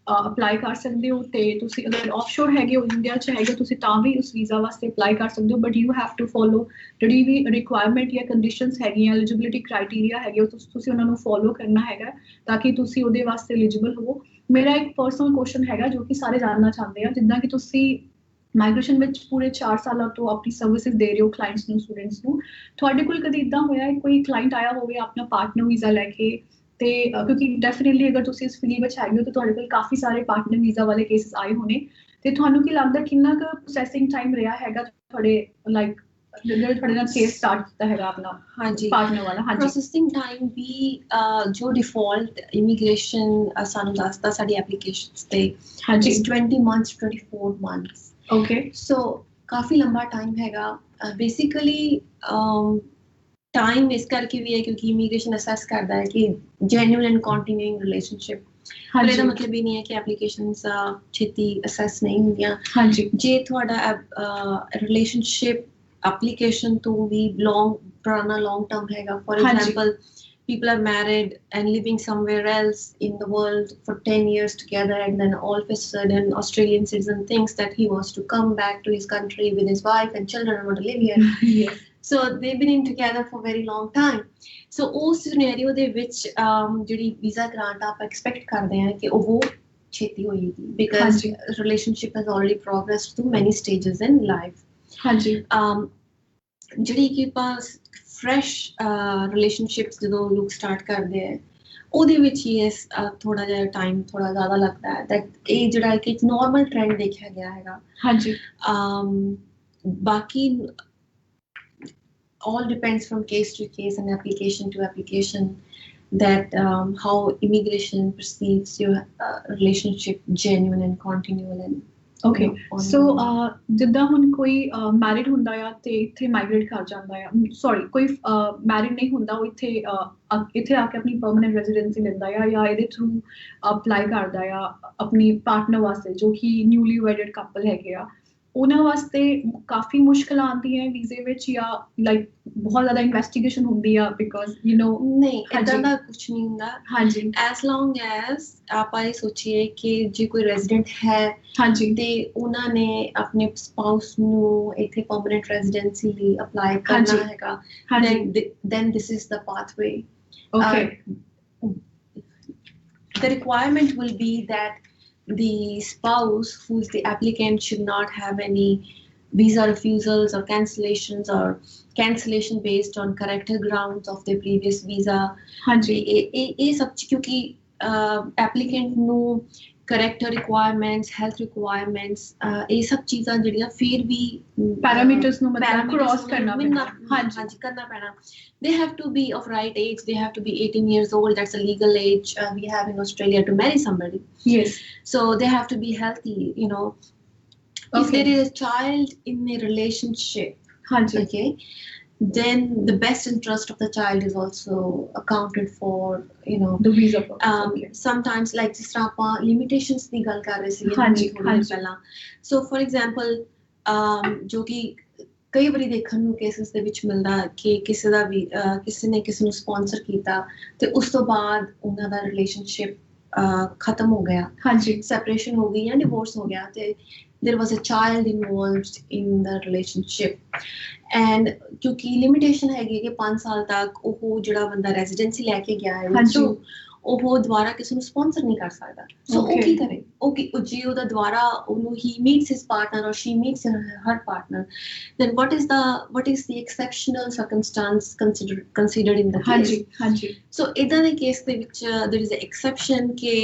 ਅਪਲਾਈ ਕਰ ਸਕਦੇ ਹੋ ਤੇ ਤੁਸੀਂ ਅਗਰ ਆਫਸ਼ੋਰ ਹੈਗੇ ਹੋ ਇੰਡੀਆ 'ਚ ਹੈਗੇ ਤੁਸੀਂ ਤਾਂ ਵੀ ਉਸ ਵੀਜ਼ਾ ਵਾਸਤੇ ਅਪਲਾਈ ਕਰ ਸਕਦੇ ਹੋ but you have to follow ਜਿਹੜੀ ਵੀ ਰਿਕੁਆਇਰਮੈਂਟ ਜਾਂ ਕੰਡੀਸ਼ਨਸ ਹੈਗੀਆਂ ਐਲੀਜੀਬਿਲਿਟੀ ਕ੍ਰਾਈਟੇਰੀਆ ਹੈਗੇ ਉਹ ਤੁਸੀਂ ਉਹਨਾਂ ਨੂੰ ਫੋਲੋ ਕਰਨਾ ਹੈਗਾ ਤਾਂ ਕਿ ਤੁਸੀਂ ਉਹਦੇ ਵਾਸਤੇ ਐਲੀਜੀਬਲ ਹੋਵੋ। ਮੇਰਾ ਇੱਕ ਪਰਸਨਲ ਕੁਐਸਚਨ ਹੈਗਾ ਜੋ ਕਿ ਸਾਰੇ ਜਾਣਨਾ ਚਾਹੁੰਦੇ ਆ ਜਿੱਦਾਂ ਕਿ ਤੁਸੀਂ ਮਾਈਗ੍ਰੇਸ਼ਨ ਵਿੱਚ ਪੂਰੇ 4 ਸਾਲਾਂ ਤੋਂ ਆਪਣੀ ਸਰਵਿਸਿਜ਼ ਦੇ ਰਹੇ ਹੋ ਕਲਾਇੰਟਸ ਨੂੰ ਸਟੂਡੈਂਟਸ ਨੂੰ ਤੁਹਾਡੇ ਕੋਲ ਕਦੇ ਇਦਾਂ ਹੋਇਆ ਕੋਈ ਕਲਾਇੰਟ ਆਇਆ ਹੋਵੇ ਆਪਣਾ ਪਾਰਟਨਰ ਵੀਜ਼ਾ ਲੈ ਕੇ ਤੇ ਕਿਉਂਕਿ ਡੈਫੀਨਿਟਲੀ ਅਗਰ ਤੁਸੀਂ ਇਸ ਫੀਲਡ ਵਿੱਚ ਹੈਗੇ ਹੋ ਤਾਂ ਤੁਹਾਡੇ ਕੋਲ ਕਾਫੀ ਸਾਰੇ ਪਾਰਟਨਰ ਵੀਜ਼ਾ ਵਾਲੇ ਕੇਸਿਸ ਆਏ ਹੋਣੇ ਤੇ ਤੁਹਾਨੂੰ ਕੀ ਲੱਗਦਾ ਕਿੰਨਾ ਕੁ ਪ੍ਰੋਸੈਸਿੰਗ ਟਾਈਮ ਰਿਹਾ ਹੈਗਾ ਤੁਹਾਡੇ ਲਾਈਕ ਜਿਹੜੇ ਤੁਹਾਡੇ ਨਾਲ ਕੇਸ ਸਟਾਰਟ ਕੀਤਾ ਹੈਗਾ ਆਪਣਾ ਹਾਂਜੀ ਪਾਰਟਨਰ ਵਾਲਾ ਹਾਂਜੀ ਪ੍ਰੋਸੈਸਿੰਗ ਟਾਈਮ ਵੀ ਜੋ ਡਿਫਾਲਟ ਇਮੀਗ੍ਰੇਸ਼ਨ ਸਾਨੂੰ ਦੱਸਦਾ ਸਾਡੀ ਐਪਲੀਕੇਸ਼ਨਸ ਤੇ ਹਾਂਜੀ 20 months 24 months ਓਕੇ ਸੋ ਕਾਫੀ ਲੰਬਾ ਟਾਈਮ ਹੈਗਾ ਬੇਸਿਕਲੀ ਟਾਈਮ ਇਸ ਕਰਕੇ ਵੀ ਹੈ ਕਿਉਂਕਿ ਇਮੀਗ੍ਰੇਸ਼ਨ ਅਸੈਸ ਕਰਦਾ ਹੈ ਕਿ ਜੈਨੂਇਨ ਐਂਡ ਕੰਟੀਨਿਊਇੰਗ ਰਿਲੇਸ਼ਨਸ਼ਿਪ ਪਰ ਇਹਦਾ ਮਤਲਬ ਇਹ ਨਹੀਂ ਹੈ ਕਿ ਐਪਲੀਕੇਸ਼ਨਸ ਛੇਤੀ ਅਸੈਸ ਨਹੀਂ ਹੁੰਦੀਆਂ ਹਾਂਜੀ ਜੇ ਤੁਹਾਡਾ relationship application to be long term hega for example people are married and living somewhere else in the world for 10 years together and then all of a sudden Australian citizen thinks that he wants to come back to his country with his wife and children and want to live here yes. so they've been in together for a very long time so ਉਸ scenario ਦੇ ਵਿੱਚ ਜਿਹੜੀ visa grant ਆਪਾਂ expect ਕਰਦੇ ਹਾਂ ਕਿ ਉਹ ਛੇਤੀ ਹੋਏਗੀ because relationship has already progressed through many stages in life ਹਾਂਜੀ ਜਿਹੜੀ ਕਿ ਆਪਾਂ ਫਰੈਸ਼ ਰਿਲੇਸ਼ਨਸ਼ਿਪਸ ਜਦੋਂ ਲੋਕ ਸਟਾਰਟ ਕਰਦੇ ਆ ਉਹਦੇ ਵਿੱਚ ਹੀ ਇਸ ਥੋੜਾ ਜਿਹਾ ਟਾਈਮ ਥੋੜਾ ਜ਼ਿਆਦਾ ਲੱਗਦਾ ਹੈ ਦੈਟ ਇਹ ਜਿਹੜਾ ਕਿ ਇੱਕ ਨਾਰਮਲ ਟ੍ਰੈਂਡ ਦੇਖਿਆ ਗਿਆ ਹੈਗਾ ਹਾਂਜੀ ਬਾਕੀ all depends from case to case and application to application that how immigration perceives your relationship genuine and continual and okay so ਜਿੱਦਾਂ ਹੁਣ ਕੋਈ ਮੈਰਿਡ ਹੁੰਦਾ ਆ ਤੇ ਇੱਥੇ ਮਾਈਗ੍ਰੇਟ ਕਰ ਜਾਂਦਾ ਆ ਸੌਰੀ ਕੋਈ ਮੈਰਿਡ ਨਹੀਂ ਹੁੰਦਾ ਉਹ ਇੱਥੇ ਆ ਕੇ ਆਪਣੀ ਪਰਮਨੈਂਟ ਰੈਜ਼ੀਡੈਂਸੀ ਲੈਂਦਾ ਆ ਜਾਂ ਇਹਦੇ ਥਰੂ ਅਪਲਾਈ ਕਰਦਾ ਆ ਆਪਣੀ ਪਾਰਟਨਰ ਵਾਸਤੇ ਜੋ ਕਿ ਨਿਊਲੀ ਵੈਡਡ ਕਪਲ ਹੈਗੇ ਆ ਉਹਨਾਂ ਵਾਸਤੇ ਕਾਫੀ ਮੁਸ਼ਕਲ ਆਉਂਦੀ ਹੈ ਵੀਜ਼ੇ ਵਿੱਚ ਜਾਂ ਲਾਈਕ ਬਹੁਤ ਜ਼ਿਆਦਾ ਇਨਵੈਸਟੀਗੇਸ਼ਨ ਹੁੰਦੀ ਆ ਬਿਕੋਜ਼ ਯੂ ਨੋ ਨਹੀਂ ਏਦਾਂ ਦਾ ਕੁਝ ਨਹੀਂ ਹੁੰਦਾ ਹਾਂਜੀ ਐਸ ਲੌਂਗ ਐਸ ਆਪਾਂ ਇਹ ਸੋਚੀਏ ਕਿ ਜੇ ਕੋਈ ਰੈਜ਼ੀਡੈਂਟ ਹੈ ਹਾਂਜੀ ਤੇ ਉਹਨਾਂ ਨੇ ਆਪਣੇ ਸਪਾਊਸ ਨੂੰ ਇੱਥੇ ਪਰਮਨੈਂਟ ਰੈਜ਼ੀਡੈਂਸੀ ਲਈ ਅਪਲਾਈ ਕਰਨਾ ਹੈਗਾ then this is the pathway okay the requirement will be that the spouse who's the applicant should not have any visa refusals or cancellations or cancellation based on character grounds of their previous visa ਹਾਂਜੀ ਇਹ ਸਭ ਕਿਉਂਕਿ applicant ਨੂੰ character requirements health requirements ਇਹ ਸਭ ਚੀਜ਼ਾਂ ਜਿਹੜੀਆਂ ਫਿਰ ਵੀ ਪੈਰਾਮੀਟਰਸ ਨੂੰ ਮਤਲਬ ਕ੍ਰਾਸ ਕਰਨਾ ਪੈਣਾ ਹਾਂਜੀ ਕਰਨਾ ਪੈਣਾ they have to be of right age they have to be 18 years old that's a legal age we have in Australia to marry somebody yes so they have to be healthy you know if there is a child in a relationship ਹਾਂਜੀ okay then the best interest of the child is also accounted for you know the visa sometimes like ਜਿਸ ਤਰ੍ਹਾਂ ਆਪਾਂ limitations ਦੀ ਗੱਲ ਕਰ ਰਹੇ ਸੀ ਹਾਂਜੀ ਪਹਿਲਾਂ so for example ਜੋ ਕਿ ਕਈ ਵਾਰੀ ਦੇਖਣ ਨੂੰ ਕੇਸਿਸ ਦੇ ਵਿੱਚ ਮਿਲਦਾ ਕਿ ਕਿਸੇ ਦਾ ਵੀ ਕਿਸੇ ਨੇ ਕਿਸੇ ਨੂੰ ਸਪਾਂਸਰ ਕੀਤਾ ਤੇ ਉਸ ਤੋਂ ਬਾਅਦ ਉਹਨਾਂ ਦਾ ਰਿਲੇਸ਼ਨਸ਼ਿਪ ਖਤਮ ਹੋ ਗਿਆ ਹਾਂਜੀ ਸੈਪਰੇਸ਼ਨ ਹੋ ਗਈ ਜਾਂ ਡਿਵੋਰਸ ਹੋ ਗਿਆ ਤੇ there was a child involved in the relationship and ਕਿਉਂਕਿ ਲਿਮਿਟੇਸ਼ਨ ਹੈਗੀ ਕਿ 5 ਸਾਲ ਤੱਕ ਉਹ ਜਿਹੜਾ ਬੰਦਾ ਰੈਜ਼ੀਡੈਂਸੀ ਲੈ ਕੇ ਗਿਆ ਹੈ ਉਹ ਦੁਬਾਰਾ ਕਿਸੇ ਨੂੰ ਸਪਾਂਸਰ ਨਹੀਂ ਕਰ ਸਕਦਾ ਸੋ ਉਹ ਕੀ ਕਰੇ ਉਹ ਜੇ ਉਹਦਾ ਦੁਬਾਰਾ ਉਹਨੂੰ he meets his partner or she meets her partner then what is the exceptional circumstance considered in the case ਹਾਂਜੀ so ਇਦਾਂ ਦੇ ਕੇਸ ਦੇ ਵਿੱਚ there is an exception ਕਿ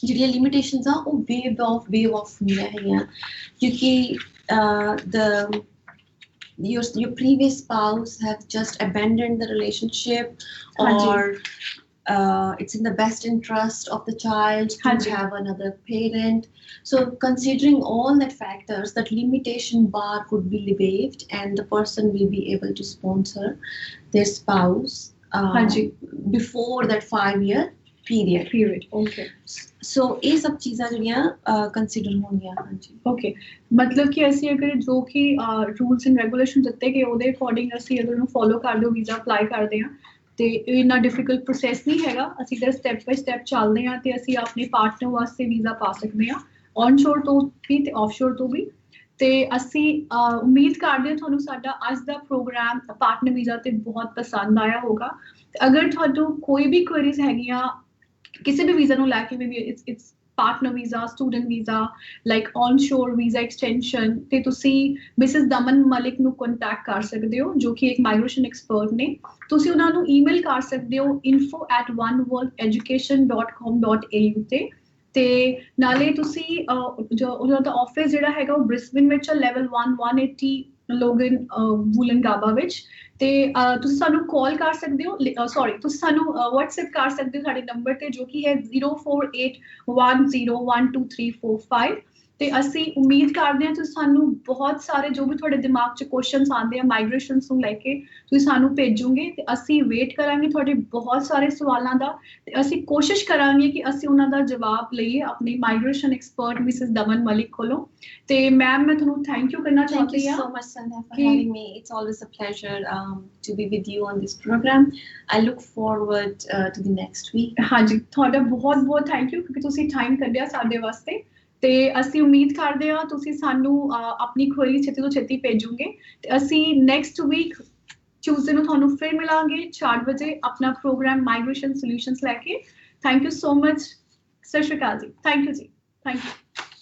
ਜਿਹੜੀਆਂ ਲਿਮਿਟੇਸ਼ਨਸ ਆ ਉਹ ਵੇਵ ਆਫ ਹੁੰਦੀਆਂ ਹੈਗੀਆਂ ਕਿਉਂਕਿ your previous spouse have just abandoned the relationship or it's in the best interest of the child to have another parent so considering all that factors that limitation bar could be waived and the person will be able to sponsor their spouse before that 5 year period. Okay. So ਇਹ ਸਭ ਚੀਜ਼ਾਂ ਜਿਹੜੀਆਂ consider ਹੋਣੀਆਂ। ਹਾਂਜੀ okay, ਮਤਲਬ ਕਿ ਅਸੀਂ ਅਗਰ ਜੋ ਕਿ ਰੂਲਸ ਐਂਡ ਰੈਗੂਲੇਸ਼ਨ ਦਿੱਤੇ ਗਏ ਉਹਦੇ ਅਕੋਰਡਿੰਗ ਅਸੀਂ ਅਗਰ ਉਹਨੂੰ ਫੋਲੋ ਕਰਦੇ ਹੋ ਵੀਜ਼ਾ ਅਪਲਾਈ ਕਰਦੇ ਹਾਂ ਤੇ ਇਹ ਇੰਨਾ ਡਿਫਿਕਲਟ ਪ੍ਰੋਸੈਸ ਨਹੀਂ ਹੈਗਾ। ਅਸੀਂ ਤਾਂ ਸਟੈਪ ਬਾਈ ਸਟੈਪ ਚੱਲਦੇ ਹਾਂ ਤੇ ਅਸੀਂ ਆਪਣੇ ਪਾਰਟਨਰ ਵਾਸਤੇ ਵੀਜ਼ਾ ਪਾ ਸਕਦੇ ਹਾਂ, ਔਨ ਸ਼ੋਰ ਤੋਂ ਵੀ ਤੇ ਆਫ ਸ਼ੋਰ ਤੋਂ ਵੀ। ਤੇ ਅਸੀਂ ਉਮੀਦ ਕਰਦੇ ਹਾਂ ਤੁਹਾਨੂੰ ਸਾਡਾ ਅੱਜ ਦਾ ਪ੍ਰੋਗਰਾਮ ਪਾਰਟਨਰ ਵੀਜ਼ਾ ਤੇ ਬਹੁਤ ਪਸੰਦ ਆਇਆ ਹੋਗਾ। ਅਗਰ ਤੁਹਾਨੂੰ ਕੋਈ ਵੀ ਕੁਐਰੀਜ਼ ਹੈਗੀਆਂ ਕਿਸੇ ਵੀ ਵੀਜ਼ਾ ਨੂੰ ਲੈ ਕੇ, ਵੀ it's partner visa, student visa, like on shore visa extension, ਤੇ ਤੁਸੀਂ ਮਿਸਿਸ ਦਮਨ ਮਲਿਕ ਨੂੰ ਕੰਟੈਕਟ ਕਰ ਸਕਦੇ ਹੋ ਜੋ ਕਿ ਇੱਕ ਮਾਈਗ੍ਰੇਸ਼ਨ ਐਕਸਪਰਟ ਨੇ। ਤੁਸੀਂ ਉਹਨਾਂ ਨੂੰ ਈਮੇਲ ਕਰ ਸਕਦੇ ਹੋ info@oneworldeducation.com.au ਤੇ ਨਾਲੇ ਤੁਸੀਂ ਜੋ ਉਹਨਾਂ ਦਾ ਆਫਿਸ ਜਿਹੜਾ ਹੈਗਾ ਉਹ ਬ੍ਰਿਸਬਨ ਵਿੱਚ ਹੈ, ਲੈਵਲ 180 ਲੋਗਨ ਵੂਲਨਗਾਬਾ ਵਿੱਚ। ਤੇ ਤੁਸੀਂ ਸਾਨੂੰ ਕਾਲ ਕਰ ਸਕਦੇ ਹੋ, ਸੌਰੀ ਤੁਸੀਂ ਸਾਨੂੰ WhatsApp ਕਰ ਸਕਦੇ ਹੋ ਸਾਡੇ ਨੰਬਰ ਤੇ ਜੋ ਕਿ ਹੈ 0481012345। ਤੇ ਅਸੀਂ ਉਮੀਦ ਕਰਦੇ ਹਾਂ ਤੁਸੀਂ ਸਾਨੂੰ ਬਹੁਤ ਸਾਰੇ ਜੋ ਵੀ ਤੁਹਾਡੇ ਦਿਮਾਗ 'ਚ ਕੁਐਸਚਨਸ ਆਉਂਦੇ ਆ ਮਾਈਗ੍ਰੇਸ਼ਨਸ ਨੂੰ ਲੈ ਕੇ ਤੁਸੀਂ ਸਾਨੂੰ ਭੇਜੋਗੇ ਤੇ ਅਸੀਂ ਵੇਟ ਕਰਾਂਗੇ ਤੁਹਾਡੇ ਬਹੁਤ ਸਾਰੇ ਸਵਾਲਾਂ ਦਾ ਤੇ ਅਸੀਂ ਕੋਸ਼ਿਸ਼ ਕਰਾਂਗੇ ਕਿ ਅਸੀਂ ਉਹਨਾਂ ਦਾ ਜਵਾਬ ਲਈਏ ਆਪਣੀ ਮਾਈਗ੍ਰੇਸ਼ਨ ਐਕਸਪਰਟ ਮਿਸਿਸ ਦਮਨ ਮਲਿਕ ਕੋਲੋਂ। ਤੇ ਮੈਮ ਮੈਂ ਤੁਹਾਨੂੰ ਥੈਂਕ ਯੂ ਕਰਨਾ ਚਾਹੁੰਦੀ ਹਾਂ। Thank you so much, Sandhya, for having me. It's always a pleasure to be with you on this program. I look forward to the next week. ਹਾਂਜੀ, ਤੁਹਾਡਾ ਬਹੁਤ ਬਹੁਤ ਥੈਂਕ ਯੂ ਕਿਉਂਕਿ ਤੁਸੀਂ ਟਾਈਮ ਕੱਢਿਆ ਸਾਡੇ ਵਾਸਤੇ। ਤੇ ਅਸੀਂ ਉਮੀਦ ਕਰਦੇ ਹਾਂ ਤੁਸੀਂ ਸਾਨੂੰ ਆਪਣੀ ਕੁਐਰੀ ਛੇਤੀ ਤੋਂ ਛੇਤੀ ਭੇਜੋਗੇ ਤੇ ਅਸੀਂ ਨੈਕਸਟ ਵੀਕ ਟਿਊਜ਼ਡੇ ਨੂੰ ਤੁਹਾਨੂੰ ਫਿਰ ਮਿਲਾਂਗੇ 4 ਵਜੇ ਆਪਣਾ ਪ੍ਰੋਗਰਾਮ ਮਾਈਗ੍ਰੇਸ਼ਨ ਸੋਲਿਊਸ਼ਨਸ ਲੈ ਕੇ। Thank you so much. ਸਤਿ ਸ਼੍ਰੀ ਅਕਾਲ ਜੀ। ਥੈਂਕ ਯੂ ਜੀ। Thank you.